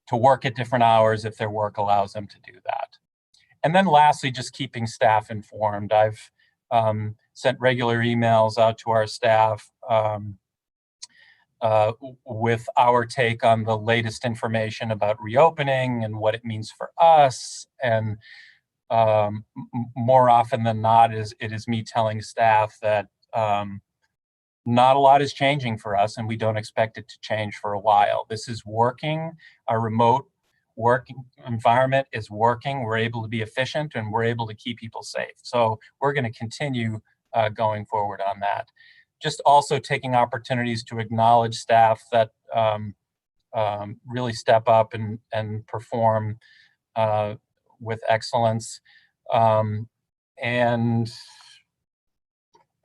to work at different hours if their work allows them to do that. And then lastly, just keeping staff informed. I've sent regular emails out to our staff with our take on the latest information about reopening and what it means for us. And more often than not, it is me telling staff that not a lot is changing for us, and we don't expect it to change for a while. This is working. Our remote working environment is working. We're able to be efficient, and we're able to keep people safe. So we're going to continue going forward on that. Just also taking opportunities to acknowledge staff that really step up and perform with excellence, and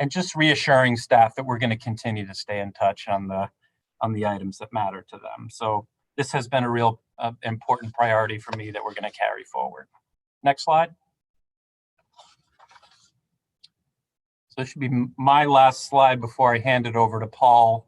just reassuring staff that we're going to continue to stay in touch on the items that matter to them. So this has been a real important priority for me that we're going to carry forward. Next slide. So this should be my last slide before I hand it over to Paul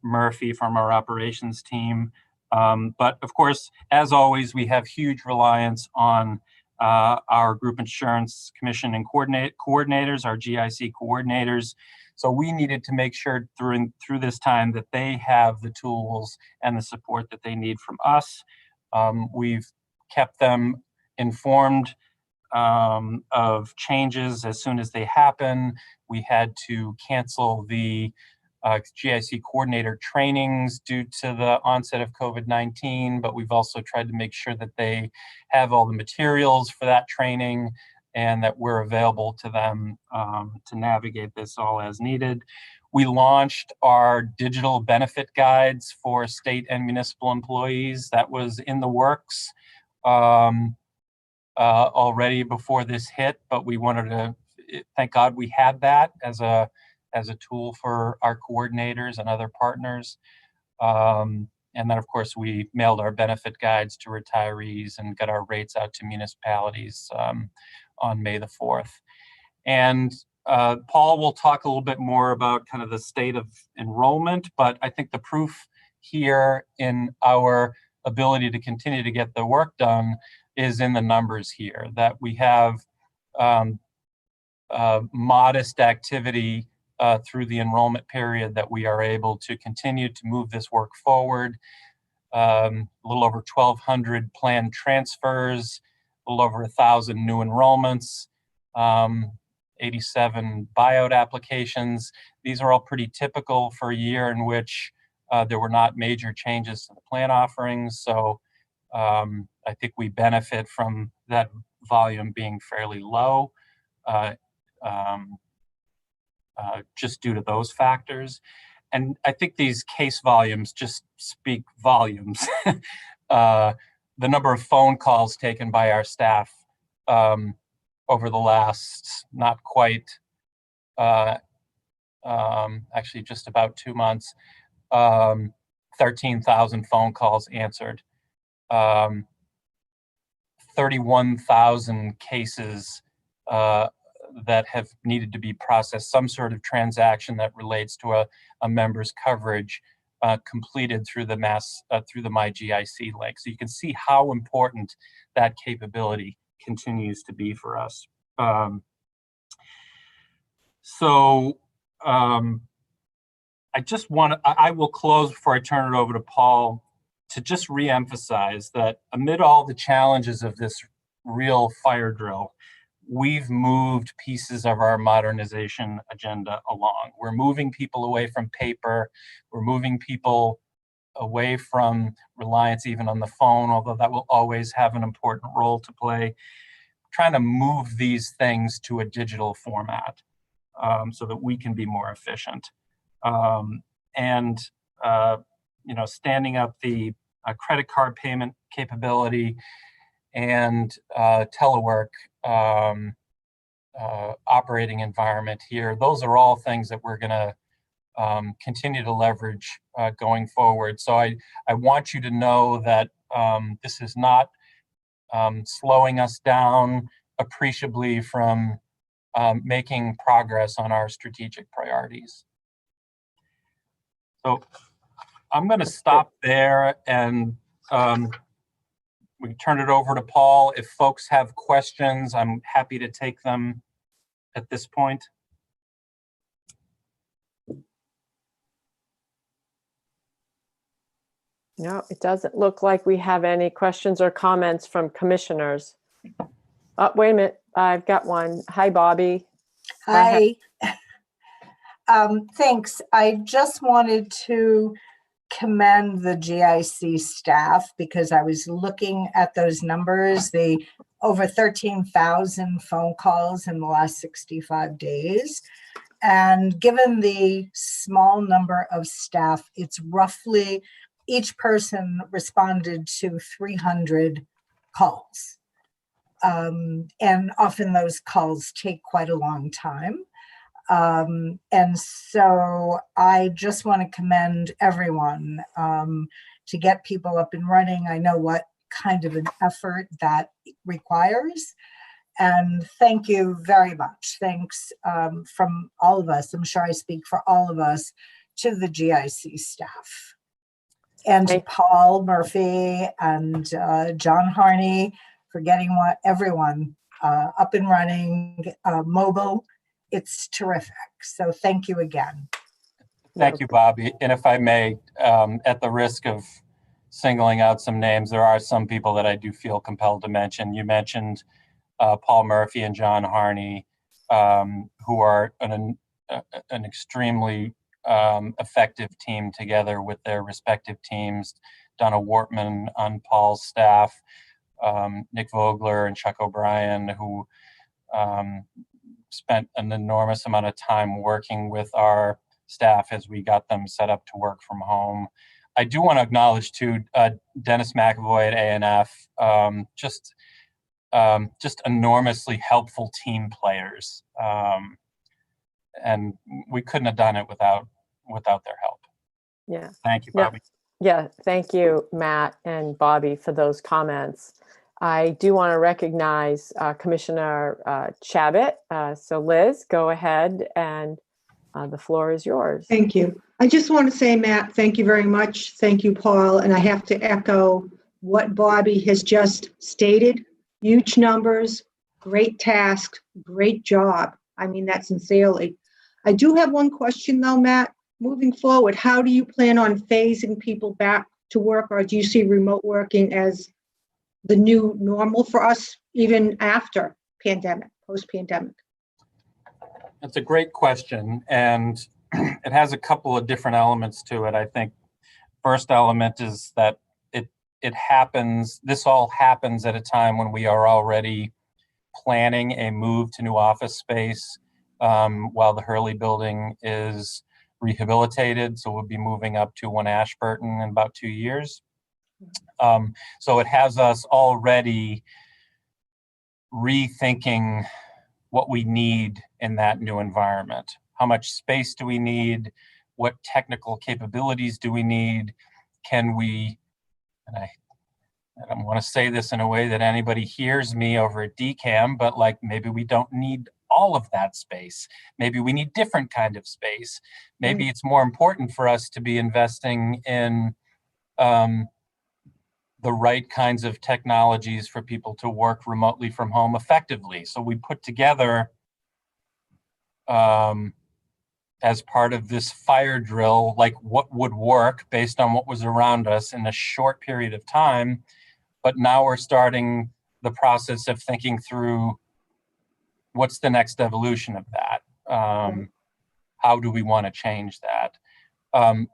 Murphy from our operations team. But of course, as always, we have huge reliance on our Group Insurance Commission and coordinators, our GIC coordinators. So we needed to make sure through this time that they have the tools and the support that they need from us. We've kept them informed of changes as soon as they happen. We had to cancel the GIC coordinator trainings due to the onset of COVID-19, but we've also tried to make sure that they have all the materials for that training and that we're available to them to navigate this all as needed. We launched our digital benefit guides for state and municipal employees. That was in the works already before this hit, but we wanted to, thank God we had that as a tool for our coordinators and other partners. And then of course we mailed our benefit guides to retirees and got our rates out to municipalities on May the 4th. And Paul will talk a little bit more about kind of the state of enrollment, but I think the proof here in our ability to continue to get the work done is in the numbers here, that we have modest activity through the enrollment period, that we are able to continue to move this work forward. A little over 1,200 planned transfers, a little over 1,000 new enrollments, 87 buyout applications. These are all pretty typical for a year in which there were not major changes to the plan offerings. So I think we benefit from that volume being fairly low, just due to those factors. And I think these case volumes just speak volumes. The number of phone calls taken by our staff over the last not quite, actually just about 2 months, 13,000 phone calls answered, 31,000 cases that have needed to be processed, some sort of transaction that relates to a member's coverage completed through the My GIC link. So you can see how important that capability continues to be for us. I will close before I turn it over to Paul to just reemphasize that amid all the challenges of this real fire drill, we've moved pieces of our modernization agenda along. We're moving people away from paper. We're moving people away from reliance even on the phone, although that will always have an important role to play. Trying to move these things to a digital format so that we can be more efficient. Standing up the credit card payment capability and telework operating environment here. Those are all things that we're going to continue to leverage going forward. So I want you to know that this is not slowing us down appreciably from making progress on our strategic priorities. So I'm going to stop there and we can turn it over to Paul. If folks have questions, I'm happy to take them at this point. No, it doesn't look like we have any questions or comments from commissioners. Oh, wait a minute. I've got one. Hi, Bobby. Hi. Thanks. I just wanted to commend the GIC staff because I was looking at those numbers, the over 13,000 phone calls in the last 65 days. And given the small number of staff, it's roughly each person responded to 300 calls. And often those calls take quite a long time. And so I just want to commend everyone to get people up and running. I know what kind of an effort that requires. And thank you very much. Thanks from all of us. I'm sure I speak for all of us to the GIC staff. And to Paul Murphy and John Harney for getting everyone up and running, mobile. It's terrific. So thank you again. Thank you, Bobby. And if I may, at the risk of singling out some names, there are some people that I do feel compelled to mention. You mentioned Paul Murphy and John Harney, who are an extremely effective team together with their respective teams. Donna Wortman on Paul's staff, Nick Vogler and Chuck O'Brien, who spent an enormous amount of time working with our staff as we got them set up to work from home. I do want to acknowledge too, Dennis McAvoy at ANF, just enormously helpful team players. And we couldn't have done it without their help. Yeah. Thank you, Bobby. Yeah, thank you, Matt and Bobby, for those comments. I do want to recognize Commissioner Chabot. So Liz, go ahead, and the floor is yours. Thank you. I just want to say, Matt, thank you very much. Thank you, Paul. And I have to echo what Bobby has just stated. Huge numbers, great task, great job. I mean that sincerely. I do have one question though, Matt. Moving forward, how do you plan on phasing people back to work, or do you see remote working as the new normal for us even after pandemic, post-pandemic? That's a great question, and it has a couple of different elements to it. I think first element is that this all happens at a time when we are already planning a move to new office space while the Hurley building is rehabilitated. So we'll be moving up to 1 Ashburton in about 2 years. So it has us already rethinking what we need in that new environment. How much space do we need? What technical capabilities do we need? Can we, and I don't want to say this in a way that anybody hears me over at DCAM, but like maybe we don't need all of that space. Maybe we need different kind of space. Maybe it's more important for us to be investing in the right kinds of technologies for people to work remotely from home effectively. So we put together, as part of this fire drill, like what would work based on what was around us in a short period of time. But now we're starting the process of thinking through what's the next evolution of that. How do we want to change that?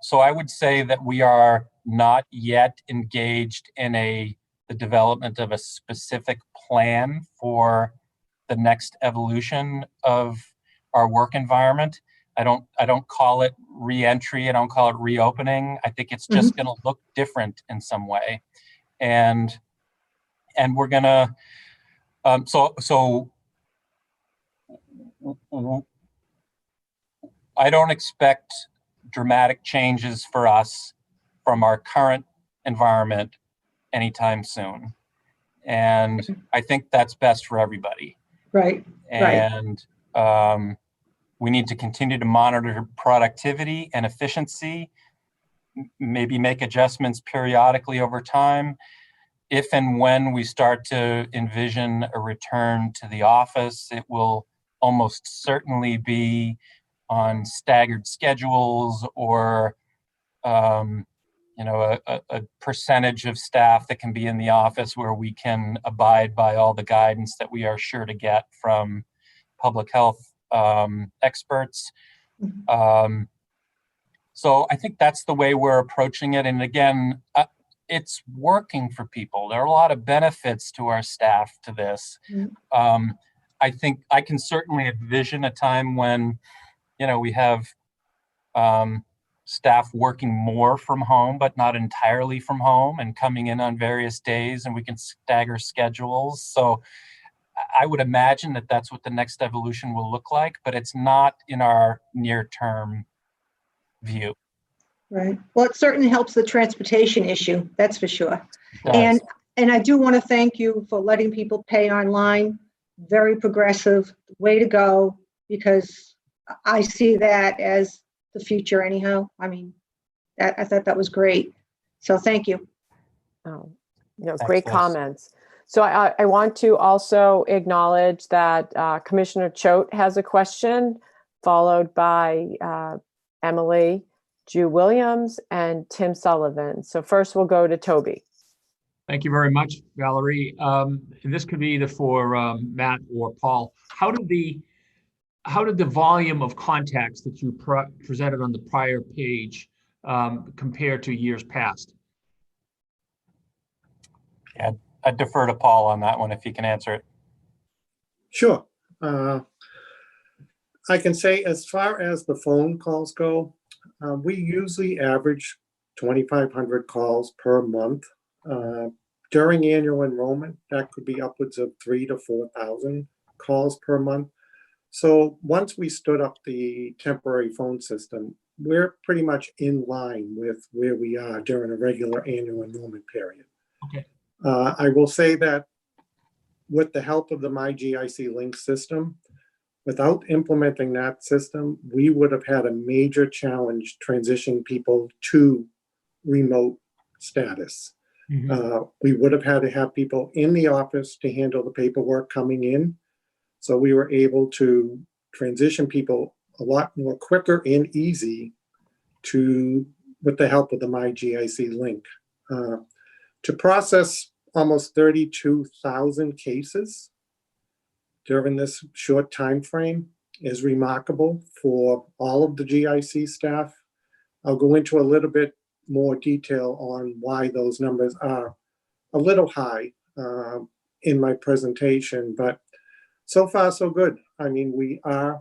So I would say that we are not yet engaged in the development of a specific plan for the next evolution of our work environment. I don't call it re-entry. I don't call it reopening. I think it's just going to look different in some way, and we're gonna. So I don't expect dramatic changes for us from our current environment anytime soon. And I think that's best for everybody. Right. And we need to continue to monitor productivity and efficiency, maybe make adjustments periodically over time. If and when we start to envision a return to the office, it will almost certainly be on staggered schedules or a percentage of staff that can be in the office where we can abide by all the guidance that we are sure to get from public health experts. So I think that's the way we're approaching it. And again, it's working for people. There are a lot of benefits to our staff to this. I think I can certainly envision a time when, we have staff working more from home, but not entirely from home, and coming in on various days, and we can stagger schedules. So I would imagine that that's what the next evolution will look like, but it's not in our near-term view. Right. Well, it certainly helps the transportation issue, that's for sure. It does. And I do want to thank you for letting people pay online. Very progressive, way to go, because I see that as the future anyhow. I mean, I thought that was great. So thank you. Oh, Thanks, great Liz. comments. So I want to also acknowledge that Commissioner Choate has a question, followed by Emily, Ju Williams, and Tim Sullivan. So first we'll go to Toby. Thank you very much, Valerie. And this could be either for Matt or Paul. How did the volume of contacts that you presented on the prior page compare to years past? Yeah, I'd defer to Paul on that one if he can answer it. Sure. I can say as far as the phone calls go, we usually average 2,500 calls per month. During annual enrollment, that could be upwards of 3,000 to 4,000 calls per month. So once we stood up the temporary phone system, we're pretty much in line with where we are during a regular annual enrollment period. Okay. I will say that with the help of the MyGIC Link system, without implementing that system, we would have had a major challenge transitioning people to remote status. We would have had to have people in the office to handle the paperwork coming in. So we were able to transition people a lot more quicker and easy with the help of the MyGIC link. To process almost 32,000 cases during this short time frame is remarkable for all of the GIC staff. I'll go into a little bit more detail on why those numbers are a little high in my presentation, but so far so good. I mean, we are,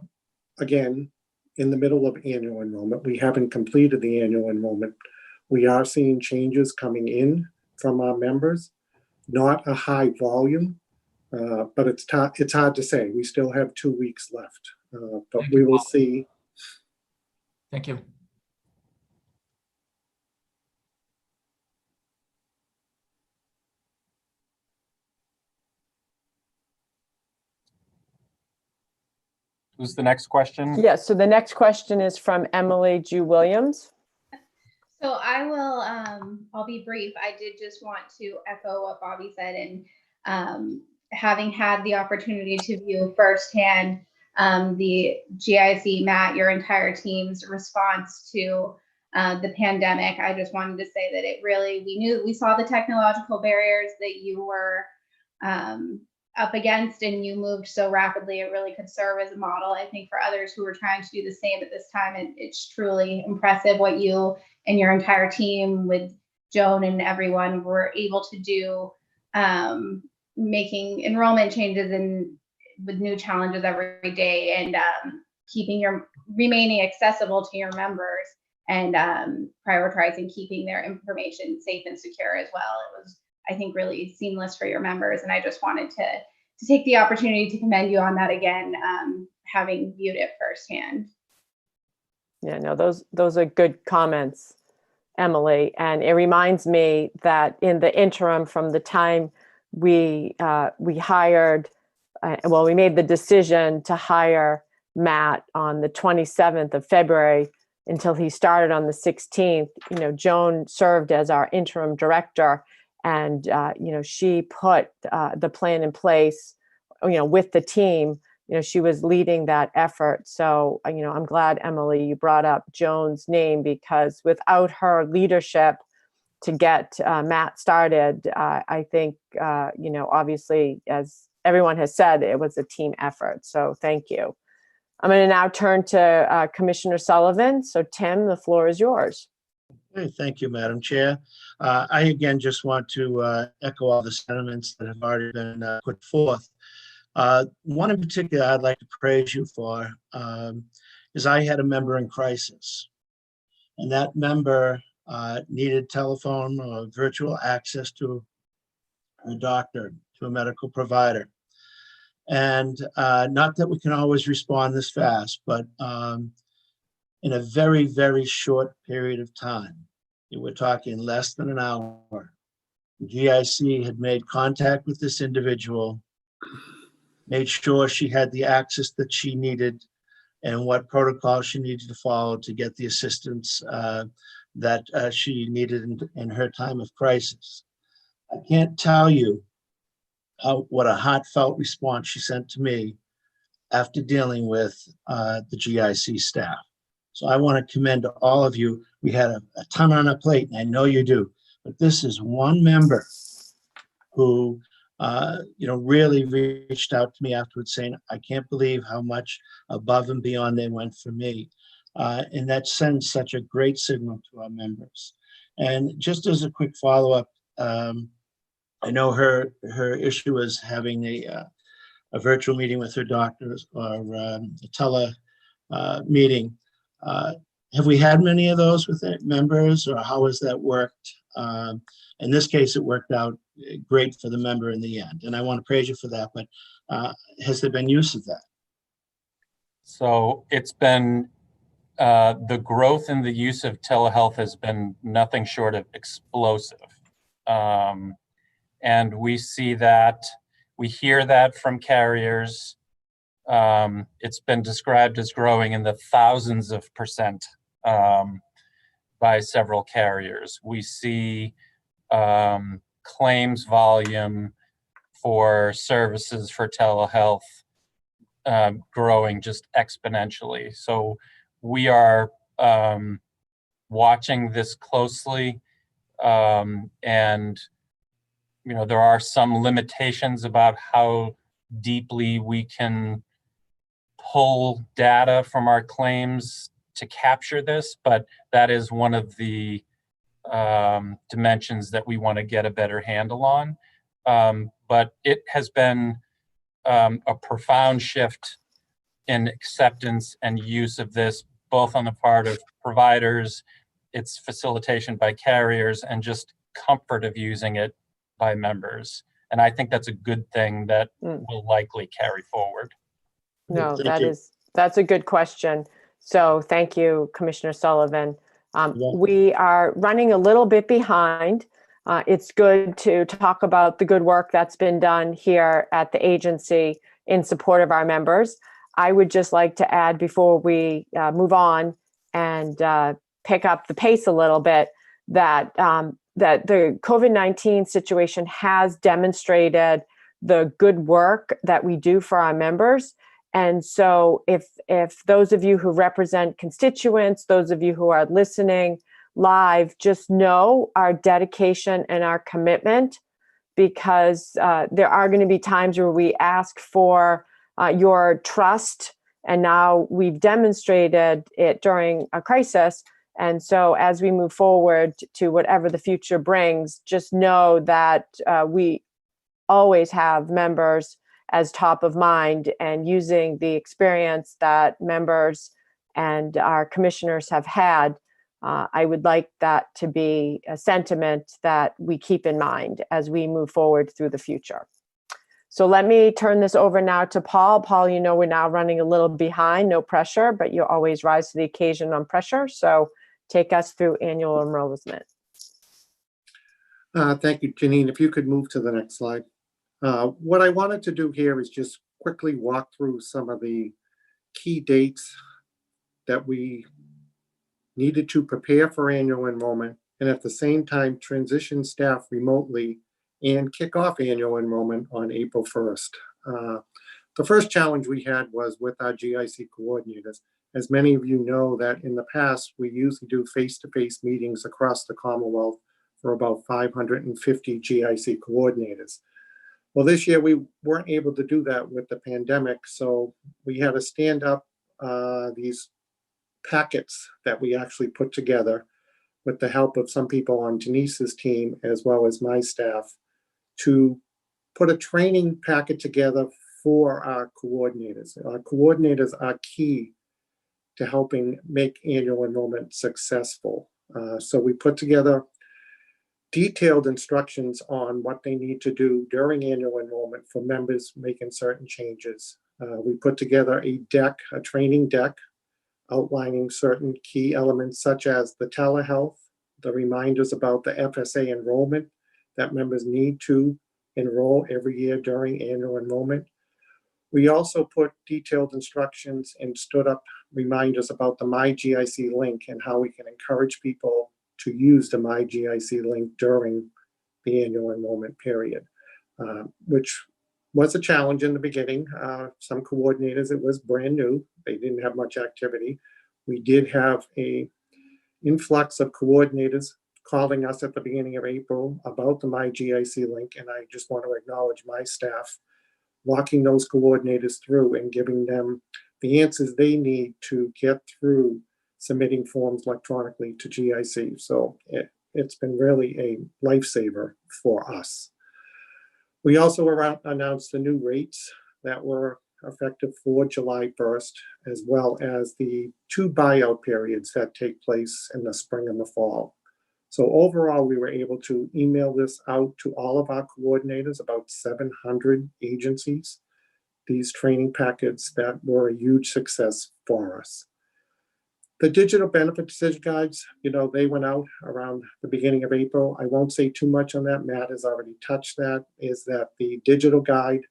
again, in the middle of annual enrollment. We haven't completed the annual enrollment. We are seeing changes coming in from our members, not a high volume, but it's hard to say. We still have 2 weeks left, but we will see. Thank you. Who's the next question? Yes, so the next question is from Emily Ju Williams. So I will, I'll be brief. I did just want to echo what Bobby said, and having had the opportunity to view firsthand the GIC, Matt, your entire team's response to the pandemic, I just wanted to say that it really, we saw the technological barriers that you were up against, and you moved so rapidly. It really could serve as a model, I think, for others who are trying to do the same at this time. And it's truly impressive what you and your entire team with Joan and everyone were able to do, making enrollment changes and with new challenges every day, and remaining accessible to your members, and prioritizing keeping their information safe and secure as well. It was, I think, really seamless for your members. And I just wanted to take the opportunity to commend you on that again, having viewed it firsthand. Yeah, no, those are good comments, Emily. And it reminds me that in the interim, from the time we hired, we made the decision to hire Matt on the 27th of February until he started on the 16th, Joan served as our interim director, and, she put the plan in place, with the team. She was leading that effort. So, I'm glad, Emily, you brought up Joan's name, because without her leadership to get Matt started, I think, obviously, as everyone has said, it was a team effort. So thank you. I'm going to now turn to Commissioner Sullivan. So Tim, the floor is yours. Hey, thank you, Madam Chair. I again just want to echo all the sentiments that have already been put forth. One in particular I'd like to praise you for is I had a member in crisis, and that member needed telephone or virtual access to a doctor, to a medical provider. And not that we can always respond this fast, but in a very, very short period of time, we're talking less than an hour, the GIC had made contact with this individual, made sure she had the access that she needed and what protocol she needed to follow to get the assistance that she needed in her time of crisis. I can't tell you what a heartfelt response she sent to me after dealing with the GIC staff. So I want to commend all of you. We had a ton on our plate, and I know you do, but this is one member who really reached out to me afterwards saying, I can't believe how much above and beyond they went for me. And that sends such a great signal to our members. And just as a quick follow-up, I know her issue is having a virtual meeting with her doctors or a tele meeting. Have we had many of those with members, or how has that worked? In this case, it worked out great for the member in the end, and I want to praise you for that, but has there been use of that? So it's been, the growth in the use of telehealth has been nothing short of explosive. And we see that, we hear that from carriers. It's been described as growing in the thousands of percent by several carriers. We see claims volume for services for telehealth growing just exponentially. So we are watching this closely, and there are some limitations about how deeply we can pull data from our claims to capture this, but that is one of the dimensions that we want to get a better handle on. But it has been a profound shift in acceptance and use of this, both on the part of providers, its facilitation by carriers, and just comfort of using it by members. And I think that's a good thing that will likely carry forward. No, that's a good question. So thank you, Commissioner Sullivan. We are running a little bit behind. It's good to talk about the good work that's been done here at the agency in support of our members. I would just like to add before we move on and pick up the pace a little bit that that the COVID-19 situation has demonstrated the good work that we do for our members. And so if those of you who represent constituents, those of you who are listening live, just know our dedication and our commitment, because there are going to be times where we ask for your trust, and now we've demonstrated it during a crisis. And so as we move forward to whatever the future brings, just know that we always have members as top of mind, and using the experience that members and our commissioners have had. I would like that to be a sentiment that we keep in mind as we move forward through the future. So let me turn this over now to Paul. Paul, we're now running a little behind, no pressure, but you always rise to the occasion on pressure. So take us through annual enrollment. Thank you, Janine. If you could move to the next slide. What I wanted to do here is just quickly walk through some of the key dates that we needed to prepare for annual enrollment, and at the same time transition staff remotely and kick off annual enrollment on April 1st. The first challenge we had was with our GIC coordinators. As many of you know, that in the past, we usually do face-to-face meetings across the Commonwealth for about 550 GIC coordinators. Well, this year we weren't able to do that with the pandemic, so we had to stand up these packets that we actually put together with the help of some people on Denise's team, as well as my staff, to put a training packet together for our coordinators. Our coordinators are key to helping make annual enrollment successful. So we put together detailed instructions on what they need to do during annual enrollment for members making certain changes. We put together a deck, a training deck, outlining certain key elements such as the telehealth, the reminders about the FSA enrollment that members need to enroll every year during annual enrollment. We also put detailed instructions and stood up reminders about the MyGIC link and how we can encourage people to use the MyGIC link during the annual enrollment period, which was a challenge in the beginning. Some coordinators, it was brand new. They didn't have much activity. We did have an influx of coordinators calling us at the beginning of April about the MyGIC link, and I just want to acknowledge my staff walking those coordinators through and giving them the answers they need to get through submitting forms electronically to GIC. So it's been really a lifesaver for us. We also announced the new rates that were effective for July 1st, as well as the 2 buyout periods that take place in the spring and the fall. So overall, we were able to email this out to all of our coordinators, about 700 agencies, these training packets that were a huge success for us. The digital benefit decision guides, they went out around the beginning of April. I won't say too much on that. Matt has already touched that, is that the digital guide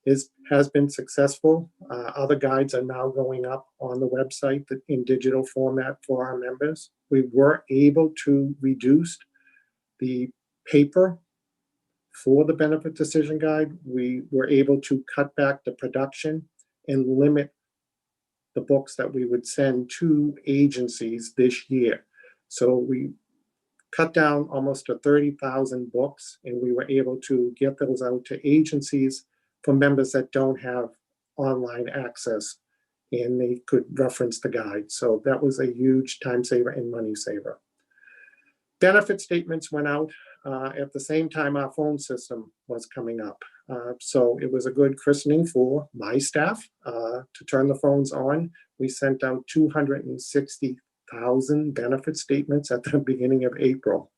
has been successful. Other guides are now going up on the website in digital format for our members. We were able to reduce the paper for the benefit decision guide. We were able to cut back the production and limit the books that we would send to agencies this year. So we cut down almost to 30,000 books, and we were able to get those out to agencies for members that don't have online access, and they could reference the guide. So that was a huge time saver and money saver. Benefit statements went out at the same time our phone system was coming up. So it was a good christening for my staff to turn the phones on. We sent out 260,000 benefit statements at the beginning of April.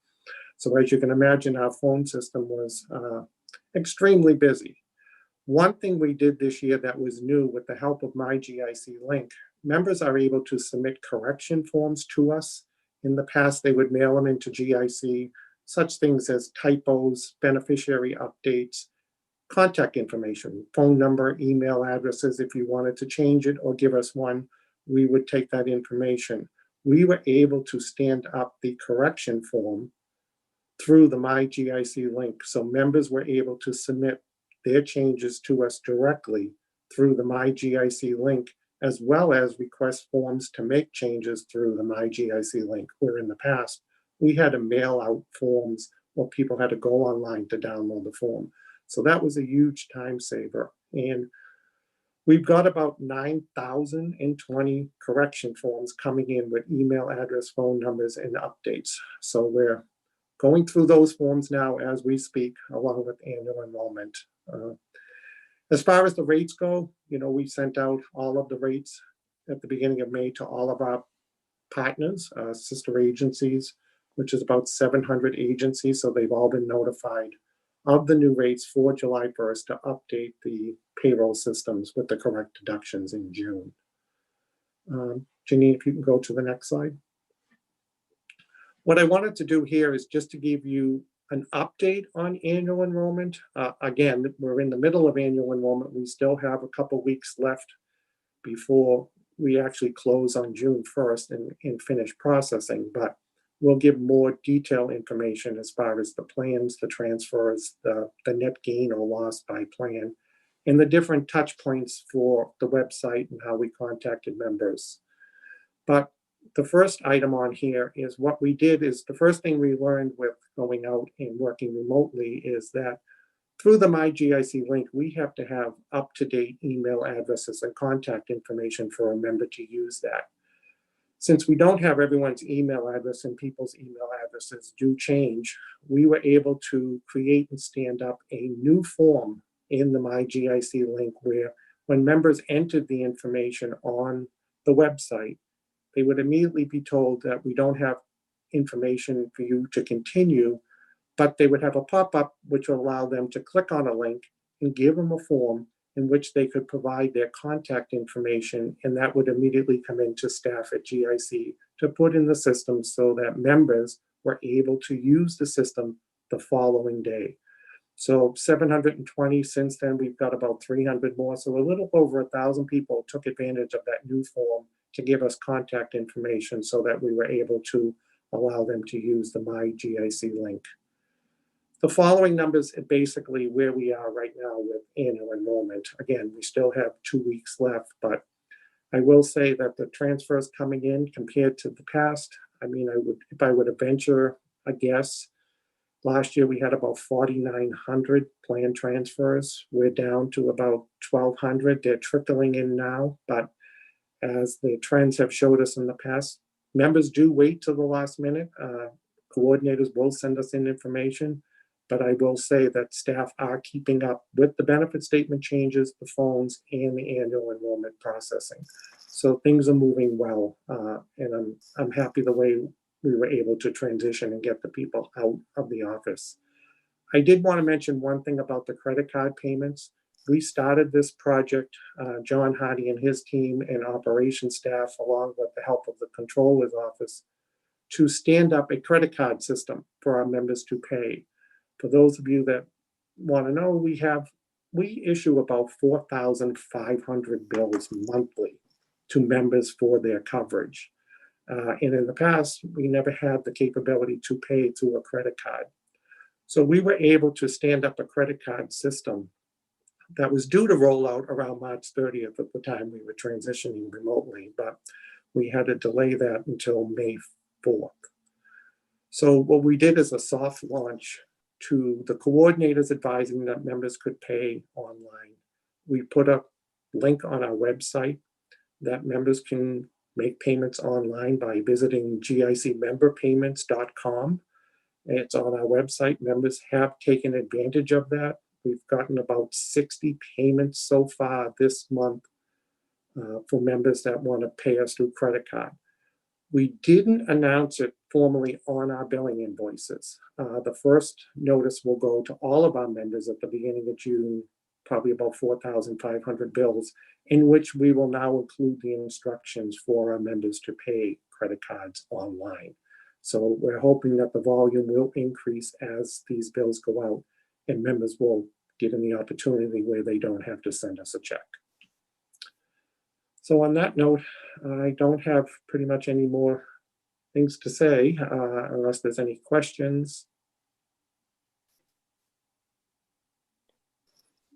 So as you can imagine, our phone system was extremely busy. One thing we did this year that was new, with the help of MyGIC link, members are able to submit correction forms to us. In the past, they would mail them into GIC, such things as typos, beneficiary updates, contact information, phone number, email addresses. If you wanted to change it or give us one, we would take that information. We were able to stand up the correction form through the MyGIC link. So members were able to submit their changes to us directly through the MyGIC link, as well as request forms to make changes through the MyGIC link, where in the past, we had to mail out forms or people had to go online to download the form. So that was a huge time saver. And we've got about 9,020 correction forms coming in with email address, phone numbers, and updates. So we're going through those forms now as we speak, along with annual enrollment. As far as the rates go, we sent out all of the rates at the beginning of May to all of our partners, sister agencies, which is about 700 agencies. So they've all been notified of the new rates for July 1st to update the payroll systems with the correct deductions in June. Janine, if you can go to the next slide. What I wanted to do here is just to give you an update on annual enrollment. Again, we're in the middle of annual enrollment. We still have a couple weeks left before we actually close on June 1st and finish processing, but we'll give more detailed information as far as the plans, the transfers, the net gain or loss by plan, and the different touch points for the website and how we contacted members. But the first item on here is what we did is the first thing we learned with going out and working remotely is that through the MyGIC link, we have to have up-to-date email addresses and contact information for a member to use that. Since we don't have everyone's email address and people's email addresses do change, we were able to create and stand up a new form in the MyGIC link where when members entered the information on the website, they would immediately be told that we don't have information for you to continue, but they would have a pop-up which will allow them to click on a link and give them a form in which they could provide their contact information, and that would immediately come into staff at GIC to put in the system so that members were able to use the system the following day. So 720 since then, we've got about 300 more. So a little over 1,000 people took advantage of that new form to give us contact information so that we were able to allow them to use the MyGIC link. The following numbers are basically where we are right now with annual enrollment. Again, we still have 2 weeks left, but I will say that the transfers coming in compared to the past, I mean, if I would venture a guess, last year we had about 4,900 planned transfers. We're down to about 1,200. They're trickling in now, but as the trends have showed us in the past, members do wait till the last minute. Coordinators will send us in information. But I will say that staff are keeping up with the benefit statement changes, the phones, and the annual enrollment processing. So things are moving well, and I'm happy the way we were able to transition and get the people out of the office. I did want to mention one thing about the credit card payments. We started this project, John Hardy and his team and operations staff, along with the help of the controller's office, to stand up a credit card system for our members to pay. For those of you that want to know, we issue about 4,500 bills monthly to members for their coverage. And in the past, we never had the capability to pay through a credit card. So we were able to stand up a credit card system that was due to roll out around March 30th at the time we were transitioning remotely, but we had to delay that until May 4th. So what we did is a soft launch to the coordinators advising that members could pay online. We put a link on our website that members can make payments online by visiting gicmemberpayments.com. It's on our website. Members have taken advantage of that. We've gotten about 60 payments so far this month for members that want to pay us through credit card. We didn't announce it formally on our billing invoices. The first notice will go to all of our members at the beginning of June, probably about 4,500 bills, in which we will now include the instructions for our members to pay credit cards online. So we're hoping that the volume will increase as these bills go out and members will get in the opportunity where they don't have to send us a check. So on that note, I don't have pretty much any more things to say unless there's any questions.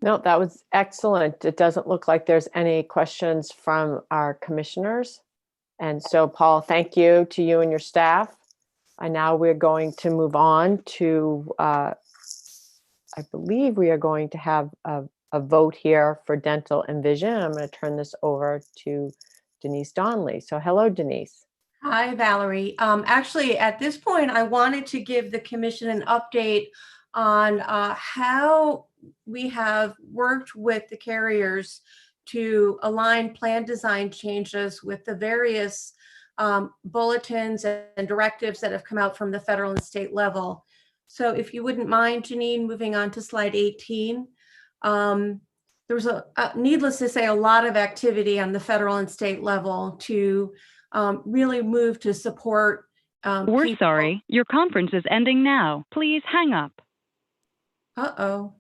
No, that was excellent. It doesn't look like there's any questions from our commissioners. And so, Paul, thank you to you and your staff. And now we're going to move on to, I believe we are going to have a vote here for dental and vision. I'm going to turn this over to Denise Donnelly. So hello, Denise. Hi, Valerie. Actually, at this point, I wanted to give the commission an update on how we have worked with the carriers to align plan design changes with the various bulletins and directives that have come out from the federal and state level. So if you wouldn't mind, Janine, moving on to slide 18. There was needless to say, a lot of activity on the federal and state level to really move to support. We're people. sorry, your conference is ending now. Please hang up. Uh-oh.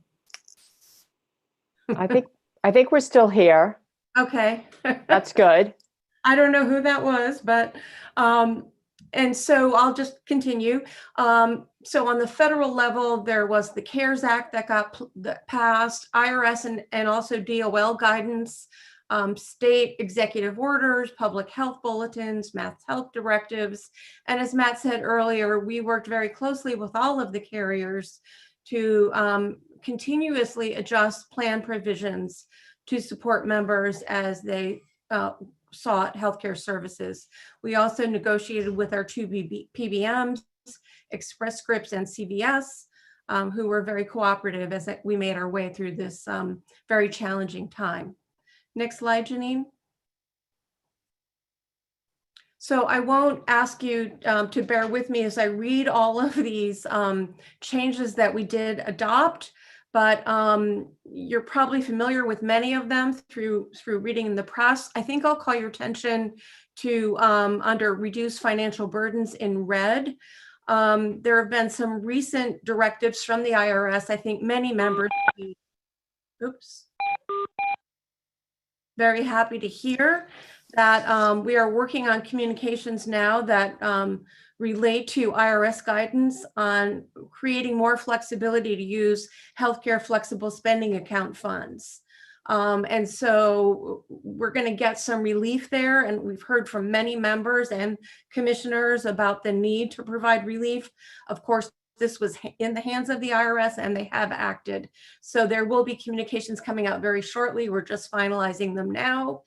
I think we're still here. Okay. That's good. I don't know who that was, but and so I'll just continue. So on the federal level, there was the CARES Act that got passed, IRS and also DOL guidance, state executive orders, public health bulletins, mass health directives. And as Matt said earlier, we worked very closely with all of the carriers to continuously adjust plan provisions to support members as they sought healthcare services. We also negotiated with our two PBMs, Express Scripts and CVS, who were very cooperative as we made our way through this very challenging time. Next slide, Janine. So I won't ask you to bear with me as I read all of these changes that we did adopt, but you're probably familiar with many of them through reading in the press. I think I'll call your attention to under reduced financial burdens in red. There have been some recent directives from the IRS. I think many members, very happy to hear that we are working on communications now that relate to IRS guidance on creating more flexibility to use healthcare flexible spending account funds. And so we're going to get some relief there. And we've heard from many members and commissioners about the need to provide relief. Of course, this was in the hands of the IRS and they have acted. So there will be communications coming out very shortly. We're just finalizing them now.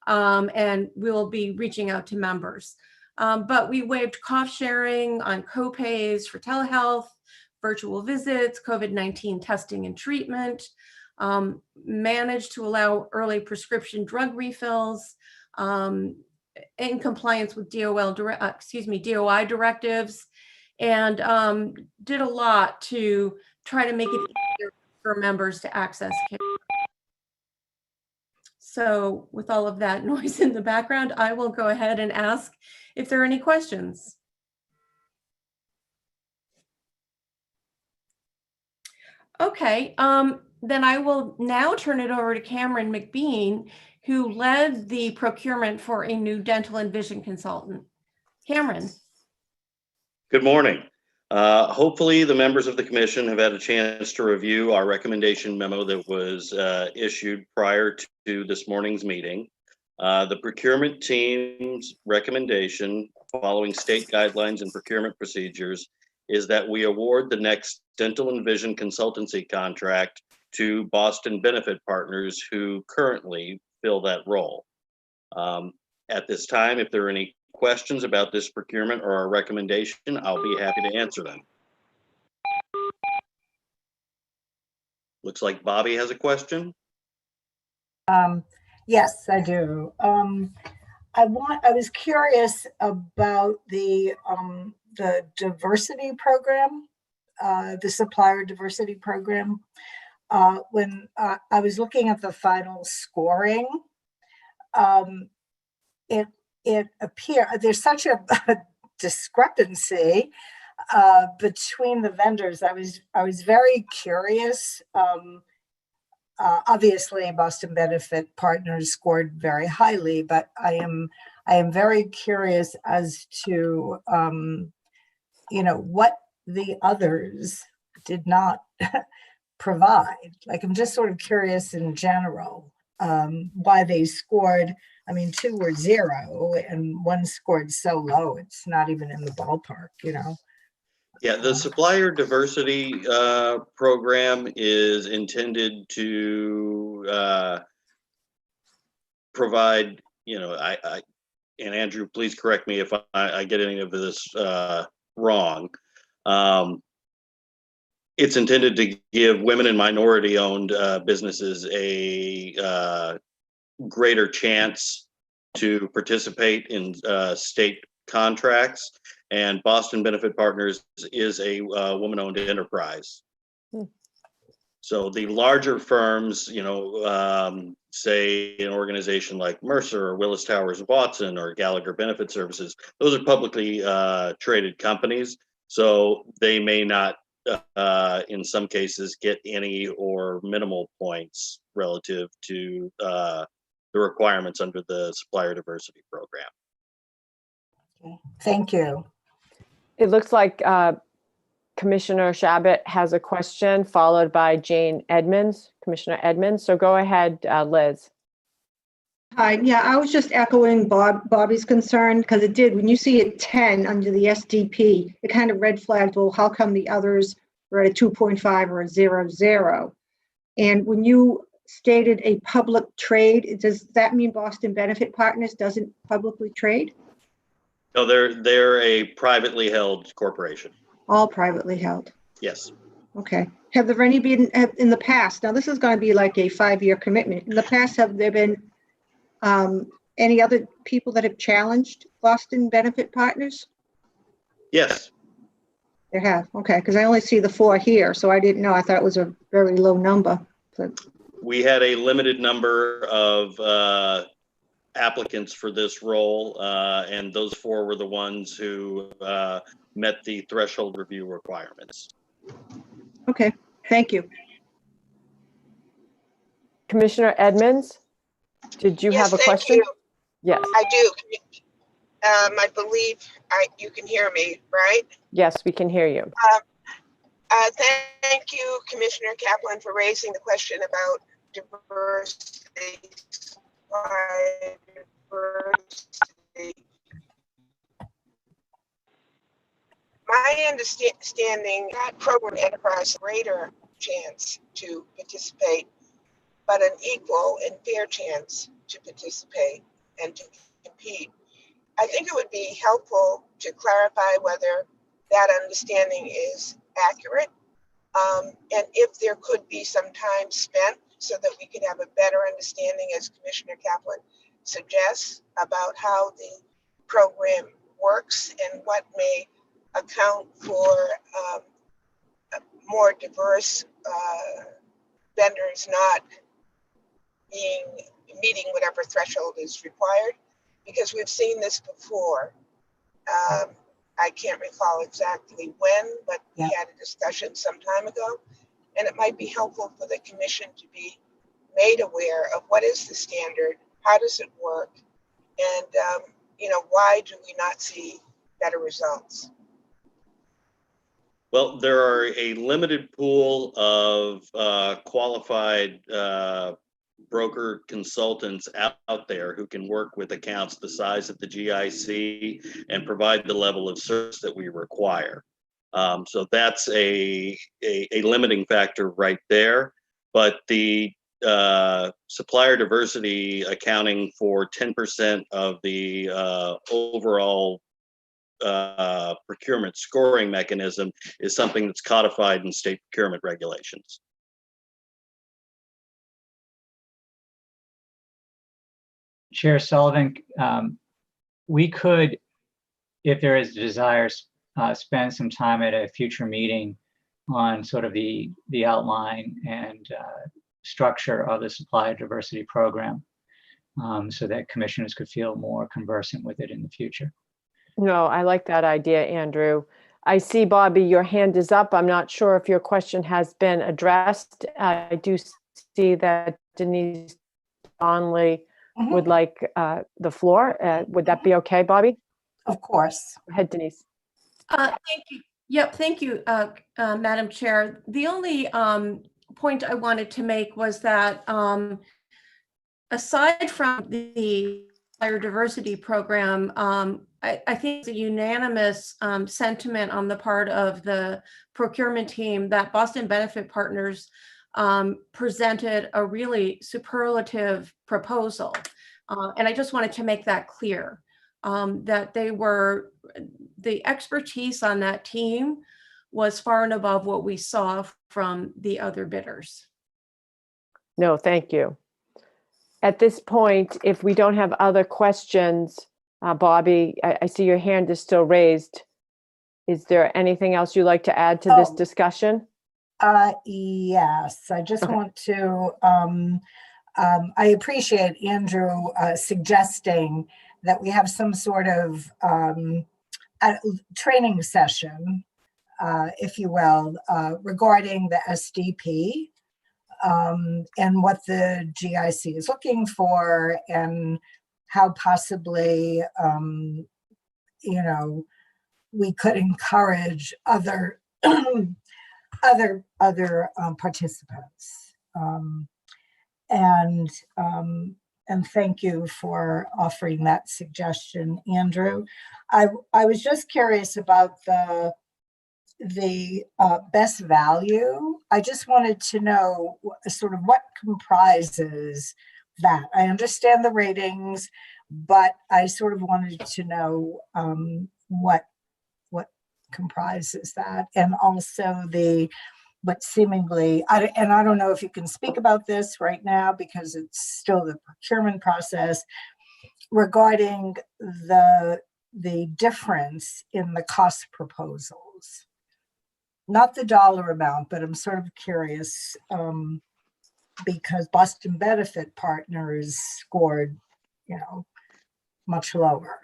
And we'll be reaching out to members. But we waived cost sharing on copays for telehealth, virtual visits, COVID-19 testing and treatment, managed to allow early prescription drug refills, in compliance with DOI directives, and did a lot to try to make it easier for members to access care. So with all of that noise in the background, I will go ahead and ask if there are any questions. Okay, then I will now turn it over to Cameron McBean, who led the procurement for a new dental and vision consultant. Cameron. Good morning. Hopefully the members of the commission have had a chance to review our recommendation memo that was issued prior to this morning's meeting. The procurement team's recommendation following state guidelines and procurement procedures is that we award the next dental and vision consultancy contract to Boston Benefit Partners, who currently fill that role. At this time, if there are any questions about this procurement or our recommendation, I'll be happy to answer them. Looks like Bobby has a question. Yes, I do. I was curious about the diversity program, the supplier diversity program. When I was looking at the final scoring, it appeared there's such a discrepancy between the vendors. I was very curious. Obviously, Boston Benefit Partners scored very highly, but I am very curious as to what the others did not provide. Like, I'm just sort of curious in general why they scored. I mean, 2 were 0 and 1 scored so low, it's not even in the ballpark, Yeah, the supplier diversity program is intended to provide, and Andrew, please correct me if I get any of this wrong. It's intended to give women and minority-owned businesses a greater chance to participate in state contracts, and Boston Benefit Partners is a woman-owned enterprise. So the larger firms, say an organization like Mercer or Willis Towers Watson or Gallagher Benefit Services, those are publicly traded companies, so they may not in some cases get any or minimal points relative to the requirements under the supplier diversity program. Okay. Thank you. It looks like Commissioner Shabbat has a question, followed by Jane Edmonds, Commissioner Edmonds. So go ahead, Liz. Hi, yeah, I was just echoing Bobby's concern, because it did, when you see a 10 under the SDP, it kind of red flagged, well, how come the others we're at a 2.5 or a 0.0. And when you stated a public trade, does that mean Boston Benefit Partners doesn't publicly trade? No, they're a privately held corporation. All privately held. Yes. Okay. Have there any been in the past? Now, this is going to be like a 5-year commitment. In the past, have there been any other people that have challenged Boston Benefit Partners? Yes. There have. Okay, because I only see the 4 here, so I didn't know. I thought it was a very low number. But We had a limited number of applicants for this role, and those 4 were the ones who met the threshold review requirements. okay, thank you. Commissioner Edmonds, did you Yes, have a thank question? you. Yes. I do. I believe you can hear me, right? Yes, we can hear you. Thank you, Commissioner Kaplan, for raising the question about diversity. My understanding that program enterprise greater chance to participate, but an equal and fair chance to participate and to compete. I think it would be helpful to clarify whether that understanding is accurate, and if there could be some time spent so that we could have a better understanding, as Commissioner Kaplan suggests, about how the program works and what may account for more diverse vendors not meeting whatever threshold is required, because we've seen this before. I can't recall exactly when, but we had a discussion some time ago, and it might be helpful for the commission to be made aware of what is the standard, how does it work, and why do we not see better results? Well, there are a limited pool of qualified broker consultants out there who can work with accounts the size of the GIC and provide the level of service that we require. So that's a limiting factor right there. But the supplier diversity accounting for 10% of the overall procurement scoring mechanism is something that's codified in state procurement regulations. Chair Sullivan, we could, if there is a desire, spend some time at a future meeting on sort of the outline and structure of the supplier diversity program, so that commissioners could feel more conversant with it in the future. No, I like that idea, Andrew. I see, Bobby, your hand is up. I'm not sure if your question has been addressed. I do see that Denise Donnelly would like the floor. Would that be okay, Bobby? Of course. Go ahead, Denise. Thank you. Yep, thank you, Madam Chair. The only point I wanted to make was that aside from the biodiversity program, I think it's a unanimous sentiment on the part of the procurement team that Boston Benefit Partners presented a really superlative proposal. And I just wanted to make that clear, that the expertise on that team was far and above what we saw from the other bidders. No, thank you. At this point, if we don't have other questions, Bobby, I see your hand is still raised. Is there anything else you'd like to add to this discussion? Yes, I just want to, I appreciate Andrew suggesting that we have some sort of training session, if you will, regarding the SDP and what the GIC is looking for, and how possibly, we could encourage other participants. And thank you for offering that suggestion, Andrew. I was just curious about the best value, I just wanted to know sort of what comprises that. I understand the ratings, but I sort of wanted to know what comprises that, and also but seemingly, and I don't know if you can speak about this right now because it's still the procurement process regarding the difference in the cost proposals. Not the dollar amount, but I'm sort of curious because Boston Benefit Partners scored, much lower.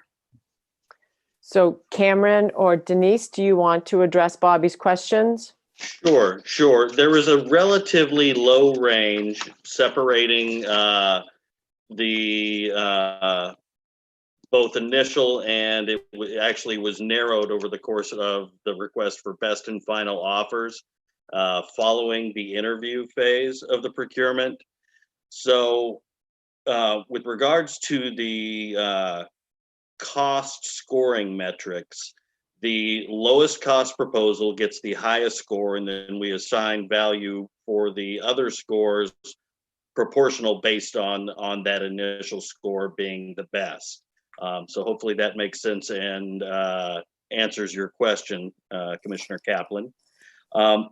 So Cameron or Denise, do you want to address Bobby's questions? Sure. There was a relatively low range separating the both initial, and it actually was narrowed over the course of the request for best and final offers following the interview phase of the procurement. So with regards to the cost scoring metrics, the lowest cost proposal gets the highest score, and then we assign value for the other scores proportional based on that initial score being the best. So hopefully that makes sense and answers your question, Commissioner Kaplan.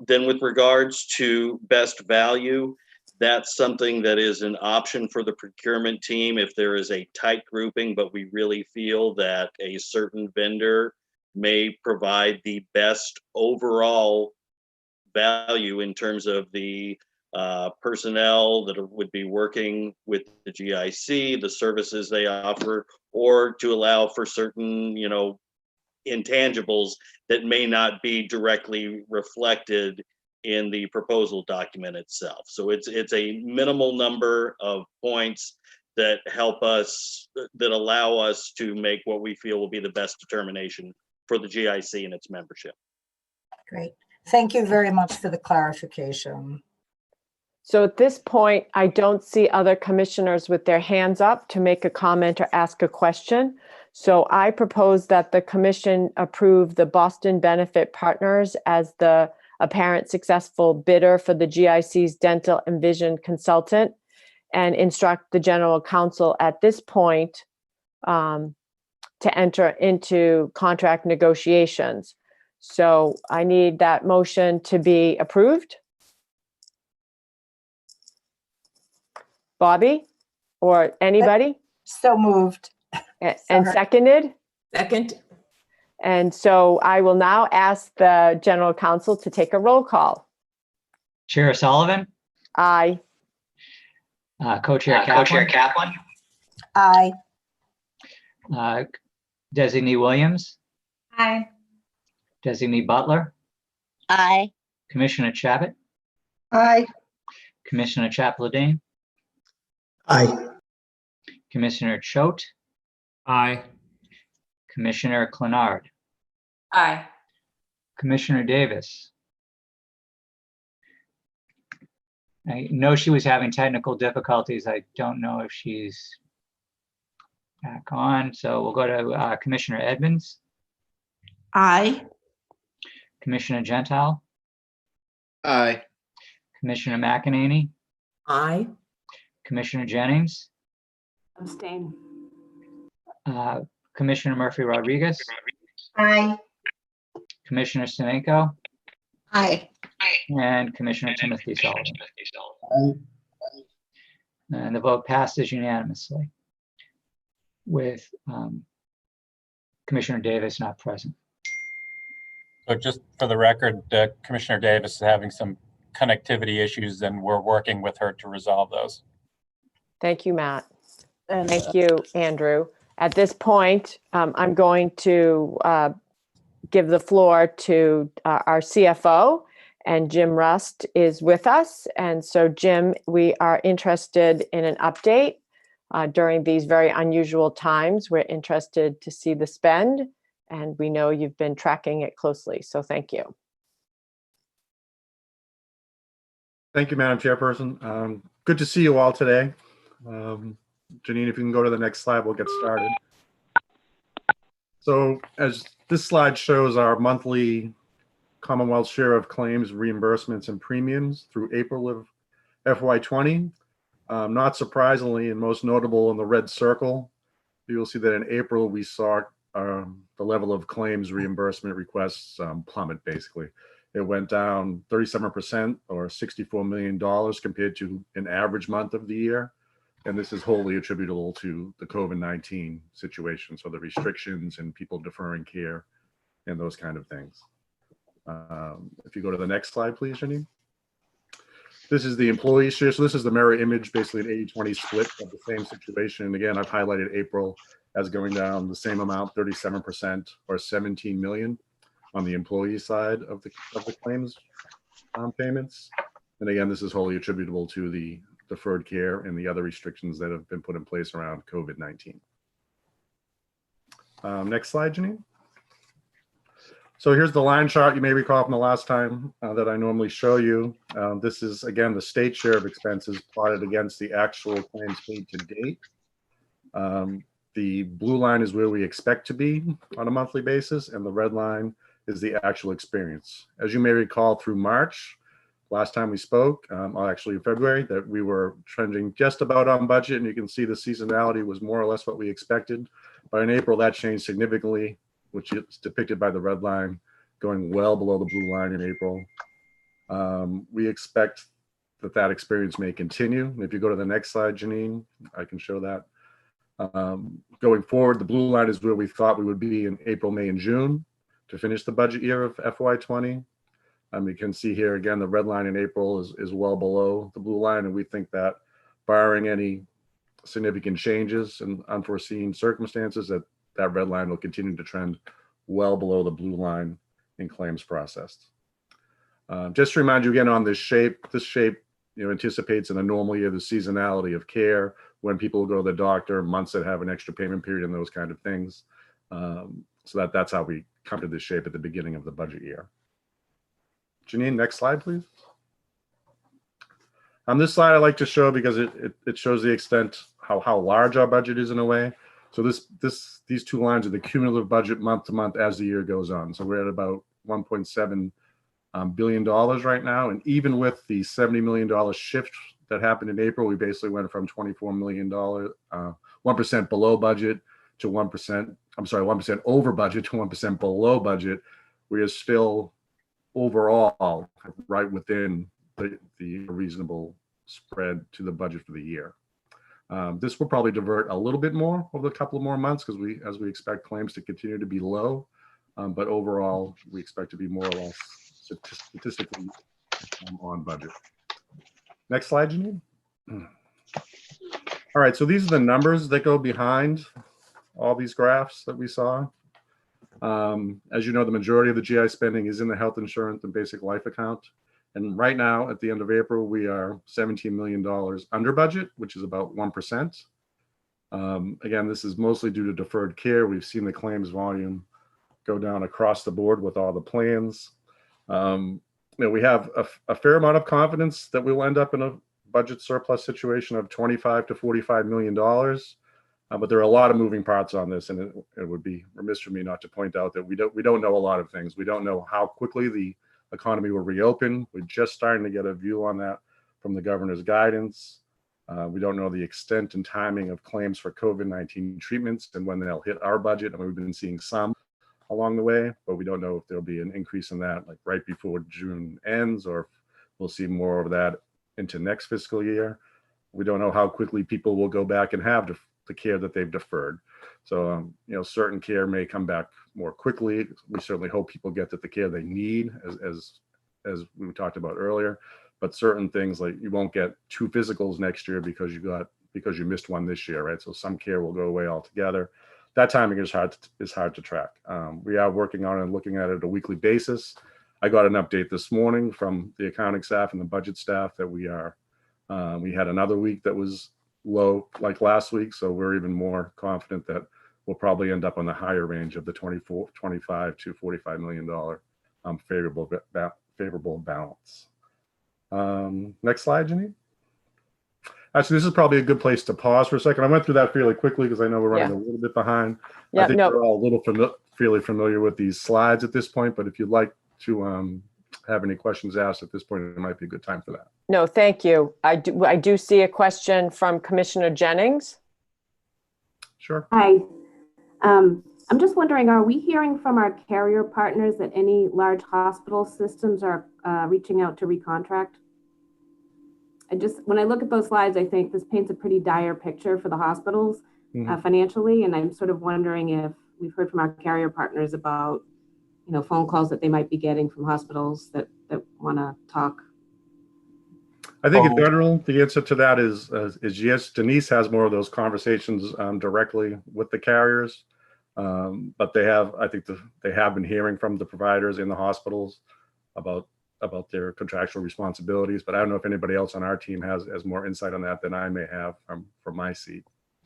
Then with regards to best value, that's something that is an option for the procurement team if there is a tight grouping, but we really feel that a certain vendor may provide the best overall value in terms of the personnel that would be working with the GIC, the services they offer, or to allow for certain, intangibles that may not be directly reflected in the proposal document itself. So it's a minimal number of points that help us, that allow us to make what we feel will be the best determination for the GIC and its membership. Great. Thank you very much for the clarification. So at this point, I don't see other commissioners with their hands up to make a comment or ask a question. So I propose that the commission approve the Boston Benefit Partners as the apparent successful bidder for the GIC's dental and vision consultant, and instruct the general counsel at this point to enter into contract negotiations. So I need that motion to be approved. Bobby or anybody? So moved. And seconded? Second. And so I will now ask the general counsel to take a roll call. Chair Sullivan, Aye. Co-Chair Kaplan, Aye. Designee Williams, Aye. Designee Butler, Aye. Commissioner Chabot, Aye. Commissioner Chapladine, Aye. Commissioner Choate, Aye. Commissioner Clenard, Aye. Commissioner Davis. I know she was having technical difficulties. I don't know if she's back on. So we'll go to Commissioner Edmonds, Aye. Commissioner Gentile, Aye. Commissioner McEnany, Aye. Commissioner Jennings, Abstain. Commissioner Murphy Rodriguez, Aye. Commissioner Semenko, Aye. and Commissioner Timothy Sullivan. Aye. And the vote passes unanimously with Commissioner Davis not present. So just for the record, Commissioner Davis is having some connectivity issues, and we're working with her to resolve those. Thank you, Matt. And Thank you, Andrew. At this point, I'm going to give the floor to our CFO, and Jim Rust is with us. And so, Jim, we are interested in an update during these very unusual times. We're interested to see the spend, and we know you've been tracking it closely. So thank you. Thank you, Madam Chairperson. Good to see you all today. Janine, if you can go to the next slide, we'll get started. So as this slide shows, our monthly Commonwealth share of claims, reimbursements, and premiums through April of FY20. Not surprisingly, and most notable in the red circle, you'll see that in April we saw the level of claims reimbursement requests plummet. Basically, it went down 37% or $64 million compared to an average month of the year. And this is wholly attributable to the COVID-19 situation. So the restrictions and people deferring care and those kind of things. If you go to the next slide, please, Janine. This is the employee share. So this is the mirror image, basically an 80-20 split of the same situation. And again, I've highlighted April as going down the same amount, 37% or 17 million on the employee side of the claims payments. And again, this is wholly attributable to the deferred care and the other restrictions that have been put in place around COVID-19. Next slide, Janine. So here's the line chart you may recall from the last time that I normally show you. This is, again, the state share of expenses plotted against the actual claims paid to date. The blue line is where we expect to be on a monthly basis, and the red line is the actual experience. As you may recall, through March, last time we spoke, actually in February, that we were trending just about on budget, and you can see the seasonality was more or less what we expected. But in April, that changed significantly, which is depicted by the red line going well below the blue line in April. We expect that experience may continue. If you go to the next slide, Janine, I can show that. Going forward, the blue line is where we thought we would be in April, May, and June to finish the budget year of FY20. You can see here again, the red line in April is well below the blue line, and we think that barring any significant changes and unforeseen circumstances, that red line will continue to trend well below the blue line in claims processed. Just to remind you again on this shape anticipates an anomaly of the seasonality of care, when people go to the doctor, months that have an extra payment period and those kind of things. So that's how we come to this shape at the beginning of the budget year. Janine, next slide, please. On this slide, I like to show because it shows the extent how large our budget is in a way. So these two lines are the cumulative budget month to month as the year goes on. So we're at about $1.7 billion right now. And even with the $70 million shift that happened in April, we basically went from $24 million, 1% below budget to 1%, 1% over budget to 1% below budget. We are still overall right within the reasonable spread to the budget for the year. This will probably divert a little bit more over a couple of more months because as we expect claims to continue to be low, but overall we expect to be more or less statistically on budget. Next slide, Janine. All right, so these are the numbers that go behind all these graphs that we saw. As you know, the majority of the GI spending is in the health insurance and basic life account. And right now, at the end of April, we are $17 million under budget, which is about 1%. Again, this is mostly due to deferred care. We've seen the claims volume go down across the board with all the plans. We have a fair amount of confidence that we'll end up in a budget surplus situation of $25 to $45 million. But there are a lot of moving parts on this, and it would be remiss for me not to point out that we don't know a lot of things. We don't know how quickly the economy will reopen. We're just starting to get a view on that from the governor's guidance. We don't know the extent and timing of claims for COVID-19 treatments and when they'll hit our budget. I mean, we've been seeing some along the way, but we don't know if there'll be an increase in that like right before June ends, or if we'll see more of that into next fiscal year. We don't know how quickly people will go back and have the care that they've deferred. So, certain care may come back more quickly. We certainly hope people get the care they need, as we talked about earlier. But certain things like you won't get 2 physicals next year because you missed one this year, right? So some care will go away altogether. That timing is hard to track. We are working on it and looking at it a weekly basis. I got an update this morning from the accounting staff and the budget staff that we had another week that was low like last week. So we're even more confident that we'll probably end up on the higher range of the $25 to $45 million favorable balance. Next slide, Janine. Actually, this is probably a good place to pause for a second. I went through that fairly quickly because I know we're running a little bit behind. I think we're all a little fairly familiar with these slides at this point, but if you'd like to have any questions asked at this point, it might be a good time for that. No, thank you. I do see a question from Commissioner Jennings. Sure. Hi. I'm just wondering, are we hearing from our carrier partners that any large hospital systems are reaching out to recontract? When I look at those slides, I think this paints a pretty dire picture for the hospitals financially. And I'm sort of wondering if we've heard from our carrier partners about, phone calls that they might be getting from hospitals that want to talk. I think in general, the answer to that is yes. Denise has more of those conversations directly with the carriers, but I think they have been hearing from the providers in the hospitals about their contractual responsibilities. But I don't know if anybody else on our team has more insight on that than I may have from my seat.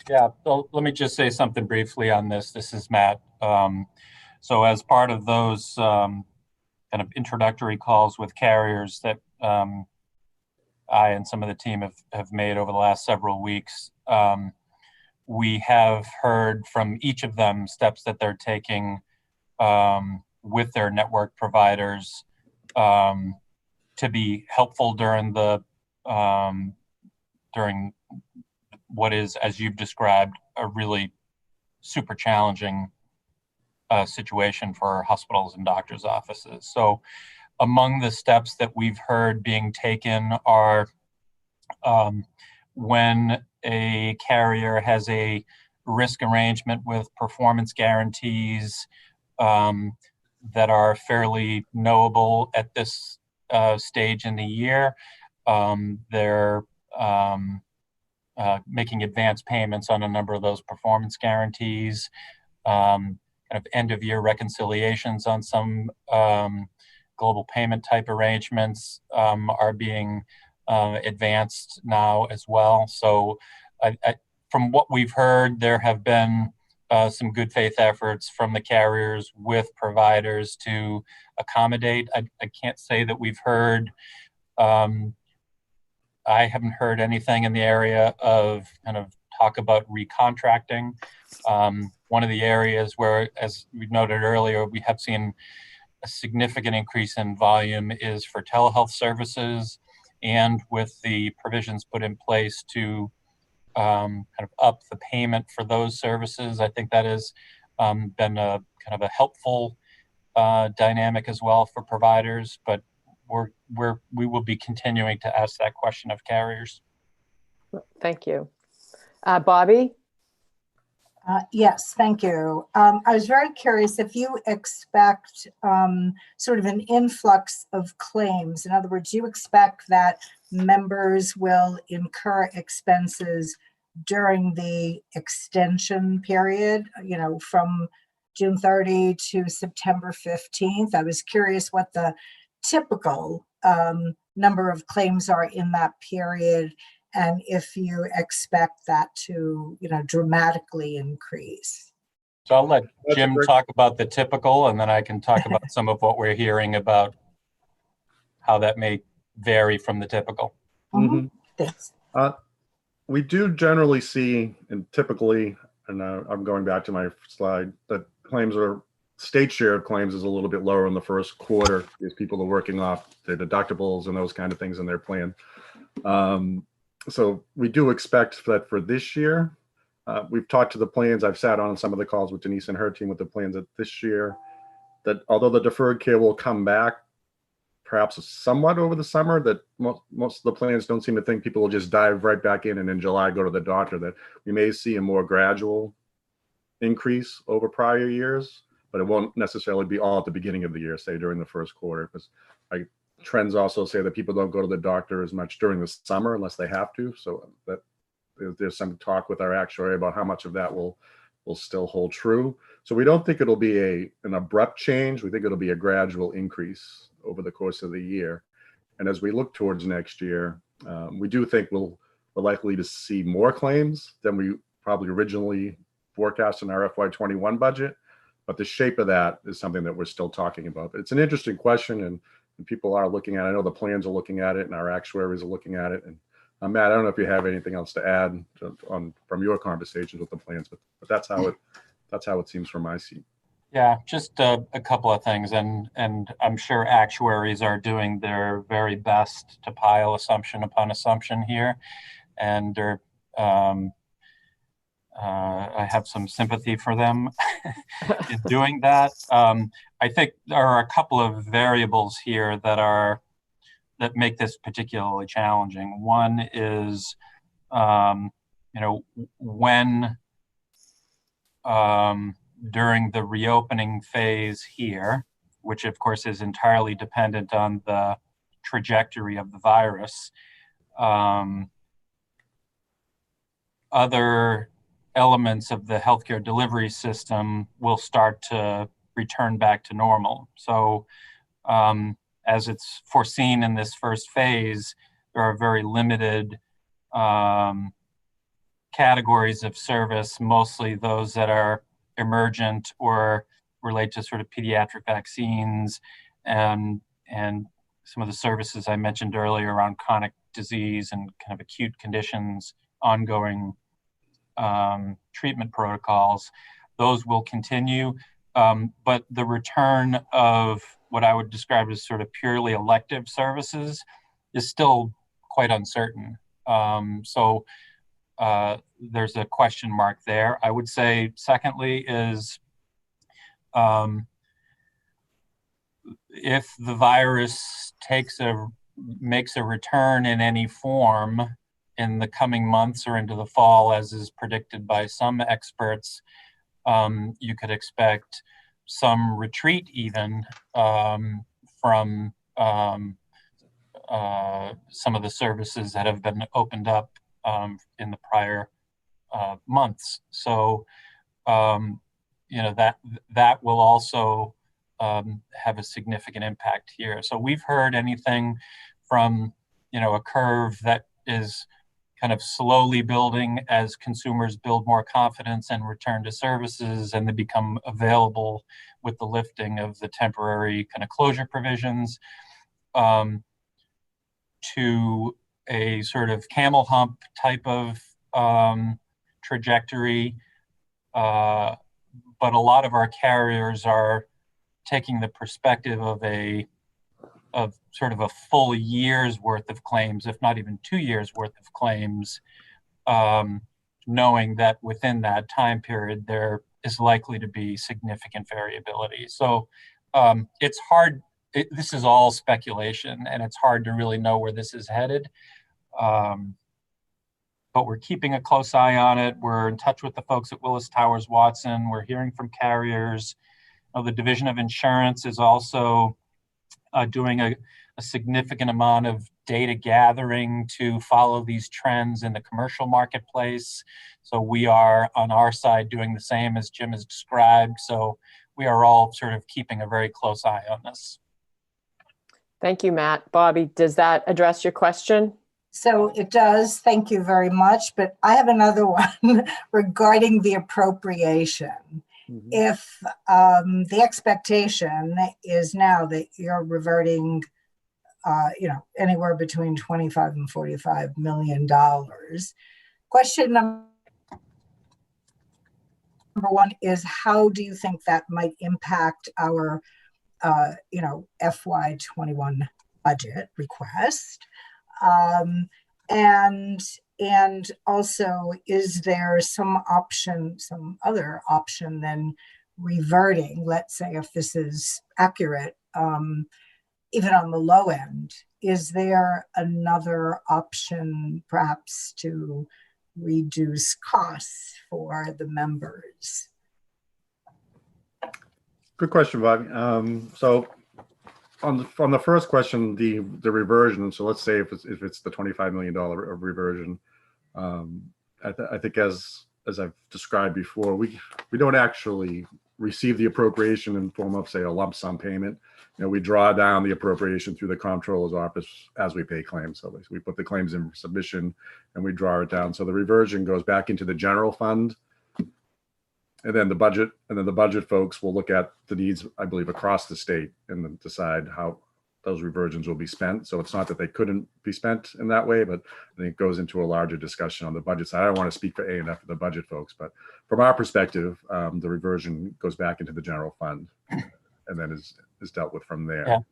Yeah, so let me just say something briefly on this. This is Matt. So as part of those kind of introductory calls with carriers that I and some of the team have made over the last several weeks, we have heard from each of them steps that they're taking with their network providers to be helpful during what is, as you've described, a really super challenging situation for hospitals and doctors' offices. So among the steps that we've heard being taken are when a carrier has a risk arrangement with performance guarantees that are fairly knowable at this stage in the year, they're making advance payments on a number of those performance guarantees. Kind of end of year reconciliations on some global payment type arrangements are being advanced now as well. So from what we've heard, there have been some good faith efforts from the carriers with providers to accommodate. I can't say that we've heard, I haven't heard anything in the area of kind of talk about recontracting. One of the areas where, as we noted earlier, we have seen a significant increase in volume is for telehealth services, and with the provisions put in place to kind of up the payment for those services, I think that has been a kind of a helpful dynamic as well for providers. But we will be continuing to ask that question of carriers. Thank you. Bobby? Yes, thank you. I was very curious if you expect sort of an influx of claims. In other words, you expect that members will incur expenses during the extension period, from June 30 to September 15th. I was curious what the typical number of claims are in that period, and if you expect that to, dramatically increase. So I'll let Jim talk about the typical, and then I can talk about some of what we're hearing about how that may vary from the typical. Thanks. We do generally see, and typically, and I'm going back to my slide, that state share of claims is a little bit lower in the first quarter because people are working off their deductibles and those kind of things in their plan. So we do expect that for this year. We've talked to the plans. I've sat on some of the calls with Denise and her team with the plans that this year, that although the deferred care will come back perhaps somewhat over the summer, that most of the plans don't seem to think people will just dive right back in and in July go to the doctor, that we may see a more gradual increase over prior years, but it won't necessarily be all at the beginning of the year, say during the first quarter, because trends also say that people don't go to the doctor as much during the summer unless they have to. So that there's some talk with our actuary about how much of that will still hold true. So we don't think it'll be an abrupt change. We think it'll be a gradual increase over the course of the year. And as we look towards next year, we do think we're likely to see more claims than we probably originally forecast in our FY21 budget. But the shape of that is something that we're still talking about. But it's an interesting question, and people are looking at it. I know the plans are looking at it, and our actuaries are looking at it. And Matt, I don't know if you have anything else to add from your conversations with the plans, but that's how it seems from my seat. Yeah, just a couple of things, and I'm sure actuaries are doing their very best to pile assumption upon assumption here, and they're I have some sympathy for them in doing that. I think there are a couple of variables here that make this particularly challenging. One is, when during the reopening phase here, which of course is entirely dependent on the trajectory of the virus, other elements of the healthcare delivery system will start to return back to normal. So as it's foreseen in this first phase, there are very limited categories of service, mostly those that are emergent or relate to sort of pediatric vaccines and some of the services I mentioned earlier around chronic disease and kind of acute conditions, ongoing treatment protocols. Those will continue, but the return of what I would describe as sort of purely elective services is still quite uncertain. So there's a question mark there. I would say, secondly, is if the virus makes a return in any form in the coming months or into the fall, as is predicted by some experts, you could expect some retreat even from some of the services that have been opened up in the prior months. So, that will also have a significant impact here. So we've heard anything from, a curve that is kind of slowly building as consumers build more confidence and return to services and they become available with the lifting of the temporary kind of closure provisions, to a sort of camel hump type of trajectory. But a lot of our carriers are taking the perspective of sort of a full year's worth of claims, if not even 2 years worth of claims, knowing that within that time period, there is likely to be significant variability. So it's hard, this is all speculation, and it's hard to really know where this is headed. But we're keeping a close eye on it. We're in touch with the folks at Willis Towers Watson. We're hearing from carriers. The Division of Insurance is also doing a significant amount of data gathering to follow these trends in the commercial marketplace. So we are on our side doing the same as Jim has described. So we are all sort of keeping a very close eye on this. Thank you, Matt. Bobby, does that address your question? So it does. Thank you very much. But I have another one regarding the appropriation. Mm-hmm. If the expectation is now that you're reverting, anywhere between $25 and $45 million, question number one is, how do you think that might impact our, FY21 budget request? And also, is there some other option than reverting, let's say if this is accurate, even on the low end, is there another option perhaps to reduce costs for the members? Good question, Bobby. So on the first question, the reversion. So let's say if it's the $25 million of reversion, I think as I've described before, we don't actually receive the appropriation in form of, say, a lump sum payment. We draw down the appropriation through the comptroller's office as we pay claims. So we put the claims in submission and we draw it down. So the reversion goes back into the general fund. And then the budget folks will look at the needs, I believe, across the state and then decide how those reversions will be spent. So it's not that they couldn't be spent in that way, but I think it goes into a larger discussion on the budget side. I don't want to speak for A&F for the budget folks, but from our perspective, the reversion goes back into the general fund and then is dealt with from there.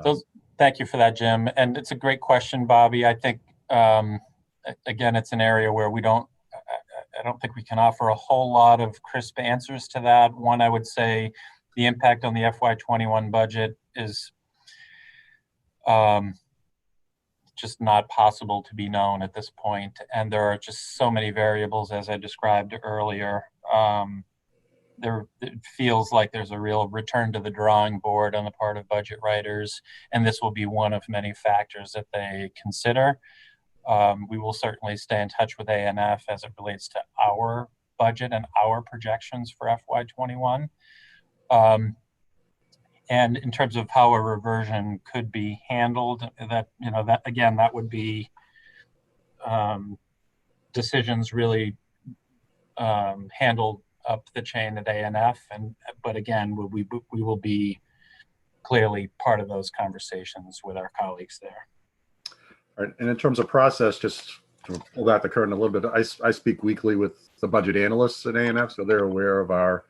Yeah. Thank you for that, Jim. And it's a great question, Bobby. I think, again, it's an area where I don't think we can offer a whole lot of crisp answers to that. One, I would say the impact on the FY21 budget is just not possible to be known at this point. And there are just so many variables, as I described earlier. It feels like there's a real return to the drawing board on the part of budget writers, and this will be one of many factors that they consider. We will certainly stay in touch with A&F as it relates to our budget and our projections for FY21. And in terms of how a reversion could be handled, that would be decisions really handled up the chain at A&F, but again, we will be clearly part of those conversations with our colleagues there. All right, and in terms of process, just to pull back the curtain a little bit, I speak weekly with the budget analysts at A&F, so they're aware of our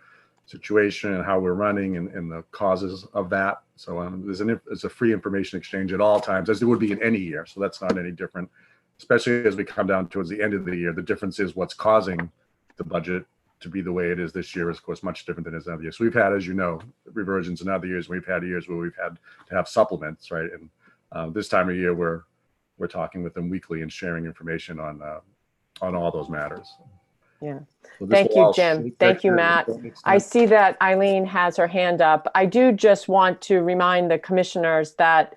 situation and how we're running and the causes of that. So there's a free information exchange at all times, as there would be in any year. So that's not any different, especially as we come down towards the end of the year. The difference is what's causing the budget to be the way it is this year is, of course, much different than it is other years. So we've had, as you know, reversions in other years. We've had years where we've had to have supplements, right? And this time of year, we're talking with them weekly and sharing information on all those matters. Yeah. Thank you, Jim. Thank you, Matt. I see that Eileen has her hand up. I do just want to remind the commissioners that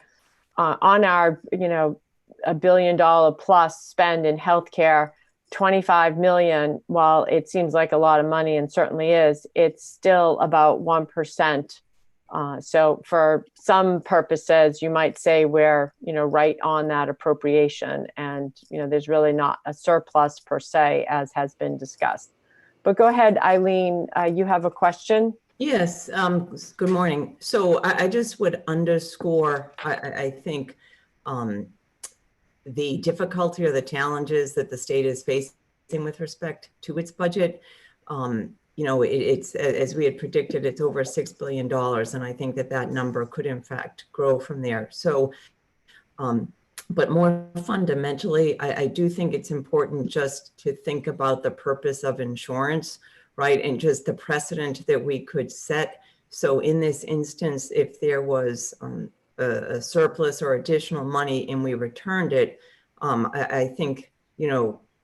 on our, $1 billion plus spend in healthcare, 25 million, while it seems like a lot of money and certainly is, it's still about 1%. So for some purposes, you might say we're, right on that appropriation, and, there's really not a surplus per se, as has been discussed. But go ahead, Eileen, you have a question? Yes, good morning. So I just would underscore, I think, the difficulty or the challenges that the state is facing with respect to its budget. It's, as we had predicted, it's over $6 billion. And I think that number could in fact grow from there. So, but more fundamentally, I do think it's important just to think about the purpose of insurance, right? And just the precedent that we could set. So in this instance, if there was a surplus or additional money and we returned it, I think,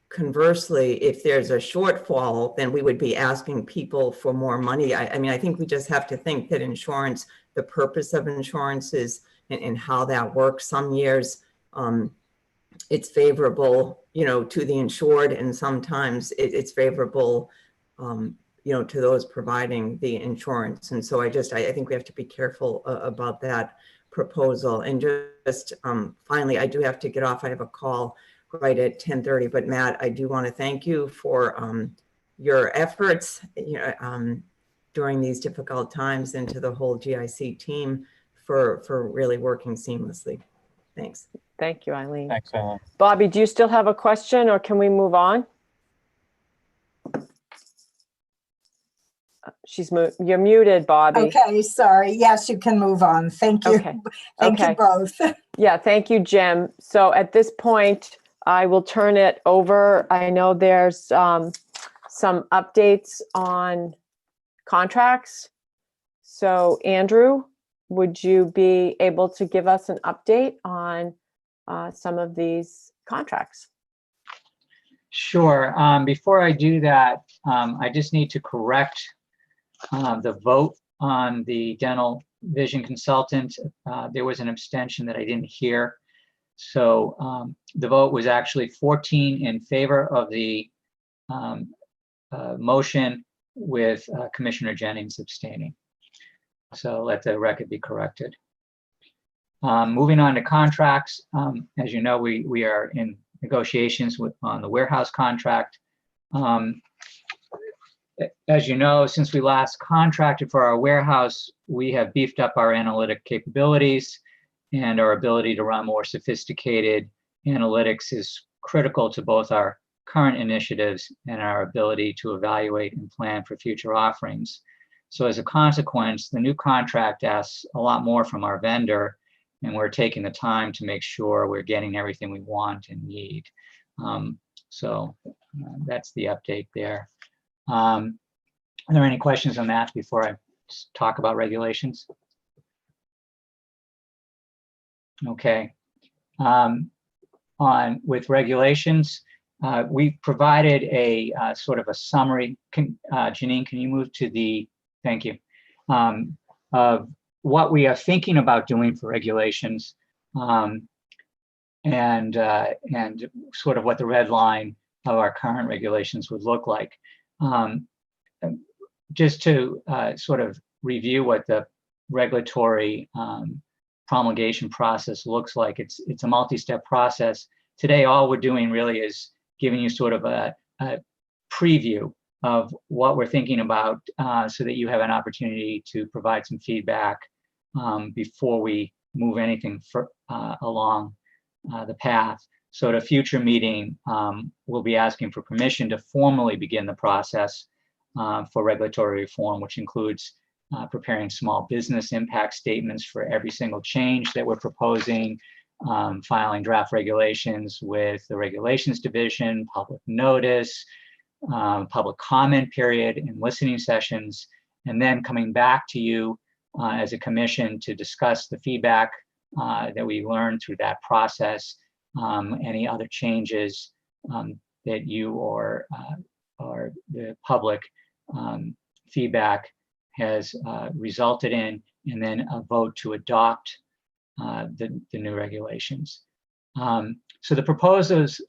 conversely, if there's a shortfall, then we would be asking people for more money. I think we just have to think that insurance, the purpose of insurance is and how that works. Some years it's favorable, to the insured, and sometimes it's favorable, to those providing the insurance. And so I think we have to be careful about that proposal. And just finally, I do have to get off. I have a call right at 10:30. But Matt, I do want to thank you for your efforts during these difficult times, and to the whole GIC team for really working seamlessly. Thanks. Thank you, Eileen. Thanks, Eileen. Bobby, do you still have a question, or can we move on? You're muted, Bobby. Okay, sorry. Yes, you can move on. Thank you. Okay. Thank you both. Yeah, thank you, Jim. So at this point, I will turn it over. I know there's some updates on contracts. So Andrew, would you be able to give us an update on some of these contracts? Sure. Before I do that, I just need to correct the vote on the dental vision consultant. There was an abstention that I didn't hear. So the vote was actually 14 in favor of the motion, with Commissioner Jennings abstaining. So let the record be corrected. Moving on to contracts. As you know, we are in negotiations on the warehouse contract. As you know, since we last contracted for our warehouse, we have beefed up our analytic capabilities, and our ability to run more sophisticated analytics is critical to both our current initiatives and our ability to evaluate and plan for future offerings. So as a consequence, the new contract asks a lot more from our vendor, and we're taking the time to make sure we're getting everything we want and need. That's the update there. Are there any questions on that before I talk about regulations? Okay. With regulations, we provided a sort of a summary. Janine, can you move to the, thank you, of what we are thinking about doing for regulations, and sort of what the red line of our current regulations would look like. Just to sort of review what the regulatory promulgation process looks like, it's a multi-step process. Today, all we're doing really is giving you sort of a preview of what we're thinking about, so that you have an opportunity to provide some feedback before we move anything along the path. So at a future meeting, we'll be asking for permission to formally begin the process for regulatory reform, which includes preparing small business impact statements for every single change that we're proposing, filing draft regulations with the regulations division, public notice, public comment period, and listening sessions, and then coming back to you as a commission to discuss the feedback that we learned through that process, any other changes that you or the public feedback has resulted in, and then a vote to adopt the new regulations. So the proposals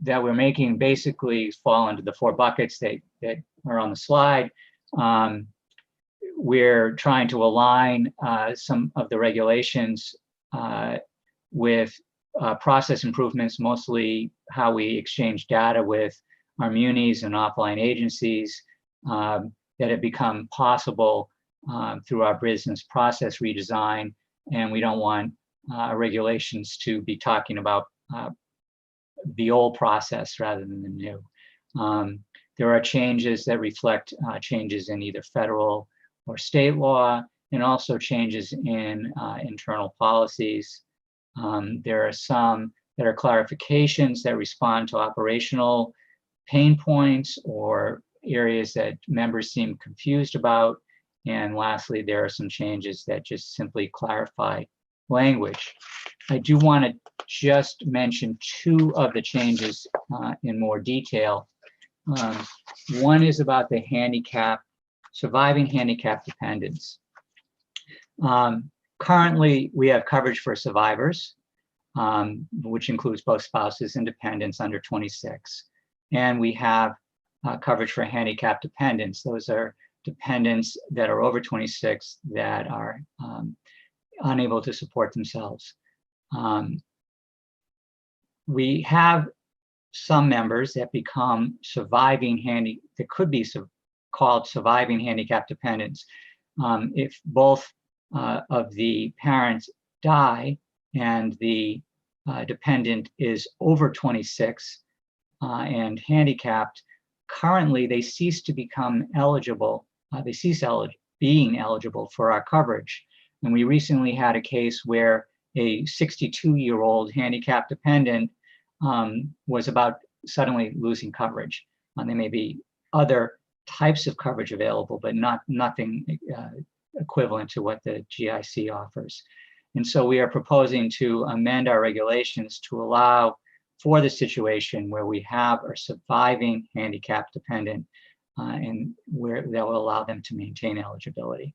that we're making basically fall into the 4 buckets that are on the slide. We're trying to align some of the regulations with process improvements, mostly how we exchange data with our munis and offline agencies that have become possible through our business process redesign. And we don't want regulations to be talking about the old process rather than the new. There are changes that reflect changes in either federal or state law, and also changes in internal policies. There are some that are clarifications that respond to operational pain points or areas that members seem confused about. And lastly, there are some changes that just simply clarify language. I do want to just mention 2 of the changes in more detail. One is about the surviving handicap dependents. Currently, we have coverage for survivors, which includes both spouses and dependents under 26. And we have coverage for handicap dependents. Those are dependents that are over 26 that are unable to support themselves. We have some members that become that could be called surviving handicap dependents. If both of the parents die and the dependent is over 26 and handicapped, currently they cease to become eligible. They cease being eligible for our coverage. And we recently had a case where a 62-year-old handicapped dependent was about suddenly losing coverage. There may be other types of coverage available, but nothing equivalent to what the GIC offers. And so we are proposing to amend our regulations to allow for the situation where we have a surviving handicapped dependent and where that will allow them to maintain eligibility.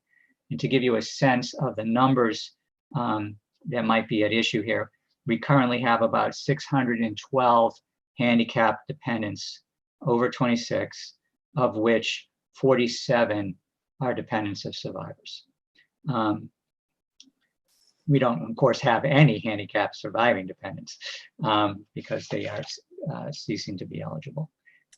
And to give you a sense of the numbers that might be at issue here, we currently have about 612 handicapped dependents over 26, of which 47 are dependents of survivors. We don't, of course, have any handicapped surviving dependents because they are ceasing to be eligible.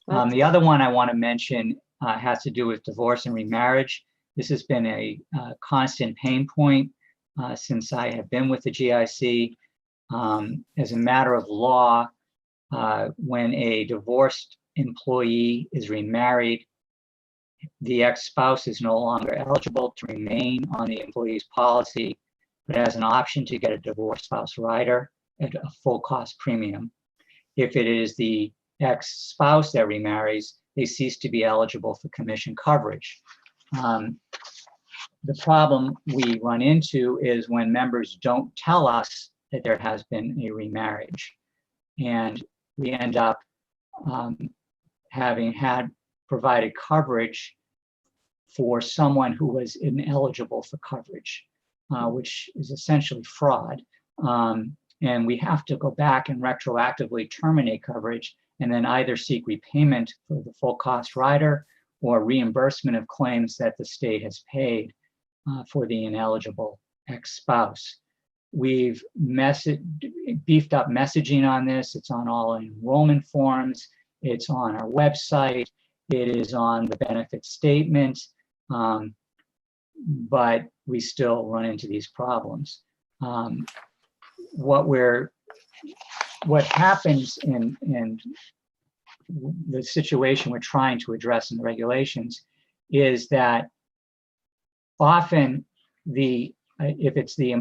The other one I want to mention has to do with divorce and remarriage. This has been a constant pain point since I have been with the GIC. As a matter of law, when a divorced employee is remarried, the ex-spouse is no longer eligible to remain on the employee's policy, but has an option to get a divorce spouse rider at a full cost premium. If it is the ex-spouse that remarries, they cease to be eligible for commission coverage. The problem we run into is when members don't tell us that there has been a remarriage, and we end up having had provided coverage for someone who was ineligible for coverage, which is essentially fraud. And we have to go back and retroactively terminate coverage and then either seek repayment for the full cost rider or reimbursement of claims that the state has paid for the ineligible ex-spouse. We've beefed up messaging on this. It's on all enrollment forms. It's on our website. It is on the benefit statement. But we still run into these problems. What happens in the situation we're trying to address in the regulations is that often if it's the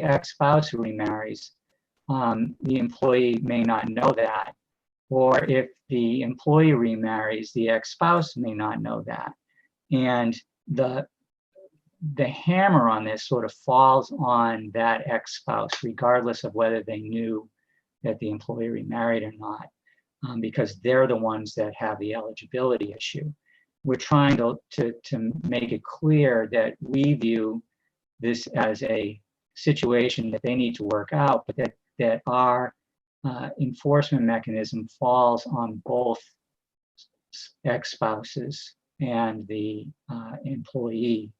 ex-spouse who remarries, the employee may not know that. Or if the employee remarries, the ex-spouse may not know that. And the hammer on this sort of falls on that ex-spouse, regardless of whether they knew that the employee remarried or not, because they're the ones that have the eligibility issue. We're trying to make it clear that we view this as a situation that they need to work out, but that our enforcement mechanism falls on both ex-spouses and the employee,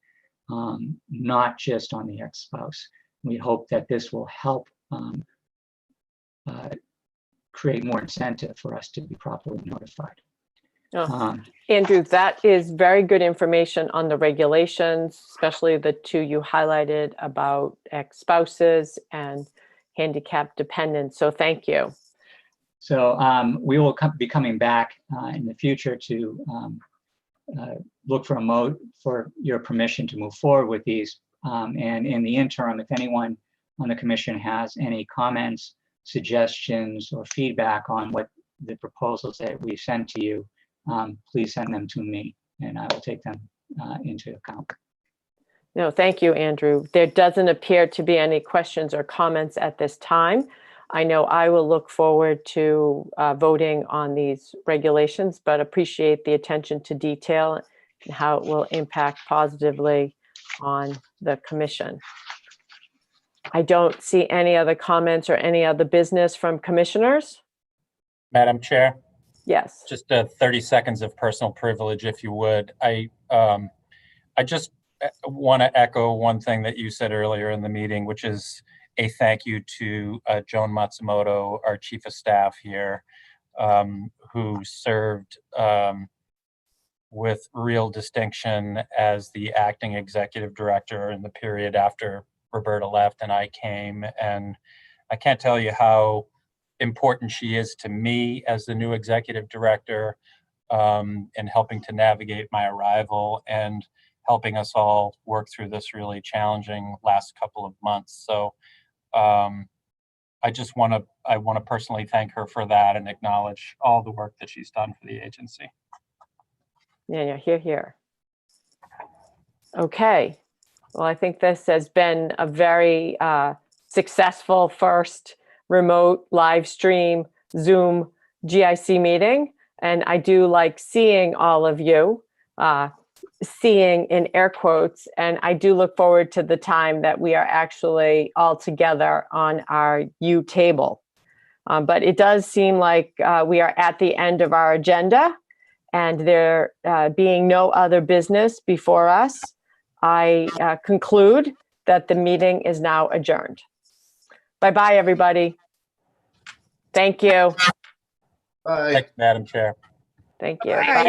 not just on the ex-spouse. We hope that this will help create more incentive for us to be properly notified. Andrew, that is very good information on the regulations, especially the two you highlighted about ex-spouses and handicapped dependents. So thank you. So we will be coming back in the future to look for your permission to move forward with these. And in the interim, if anyone on the commission has any comments, suggestions, or feedback on what the proposals that we sent to you, please send them to me and I will take them into account. No, thank you, Andrew. There doesn't appear to be any questions or comments at this time. I know I will look forward to voting on these regulations, but appreciate the attention to detail and how it will impact positively on the commission. I don't see any other comments or any other business from commissioners. Madam Chair? Yes. Just 30 seconds of personal privilege, if you would. I just want to echo one thing that you said earlier in the meeting, which is a thank you to Joan Matsumoto, our Chief of Staff here, who served with real distinction as the acting executive director in the period after Roberta left and I came. And I can't tell you how important she is to me as the new executive director in helping to navigate my arrival and helping us all work through this really challenging last couple of months. So I want to personally thank her for that and acknowledge all the work that she's done for the agency. Yeah, here. Okay. Well, I think this has been a very successful first remote live stream Zoom GIC meeting. And I do like seeing all of you, seeing in air quotes, and I do look forward to the time that we are actually all together on our U table. But it does seem like we are at the end of our agenda, and there being no other business before us, I conclude that the meeting is now adjourned. Bye-bye, everybody. Thank you. Bye. Thanks, Madam Chair. Thank you. Bye.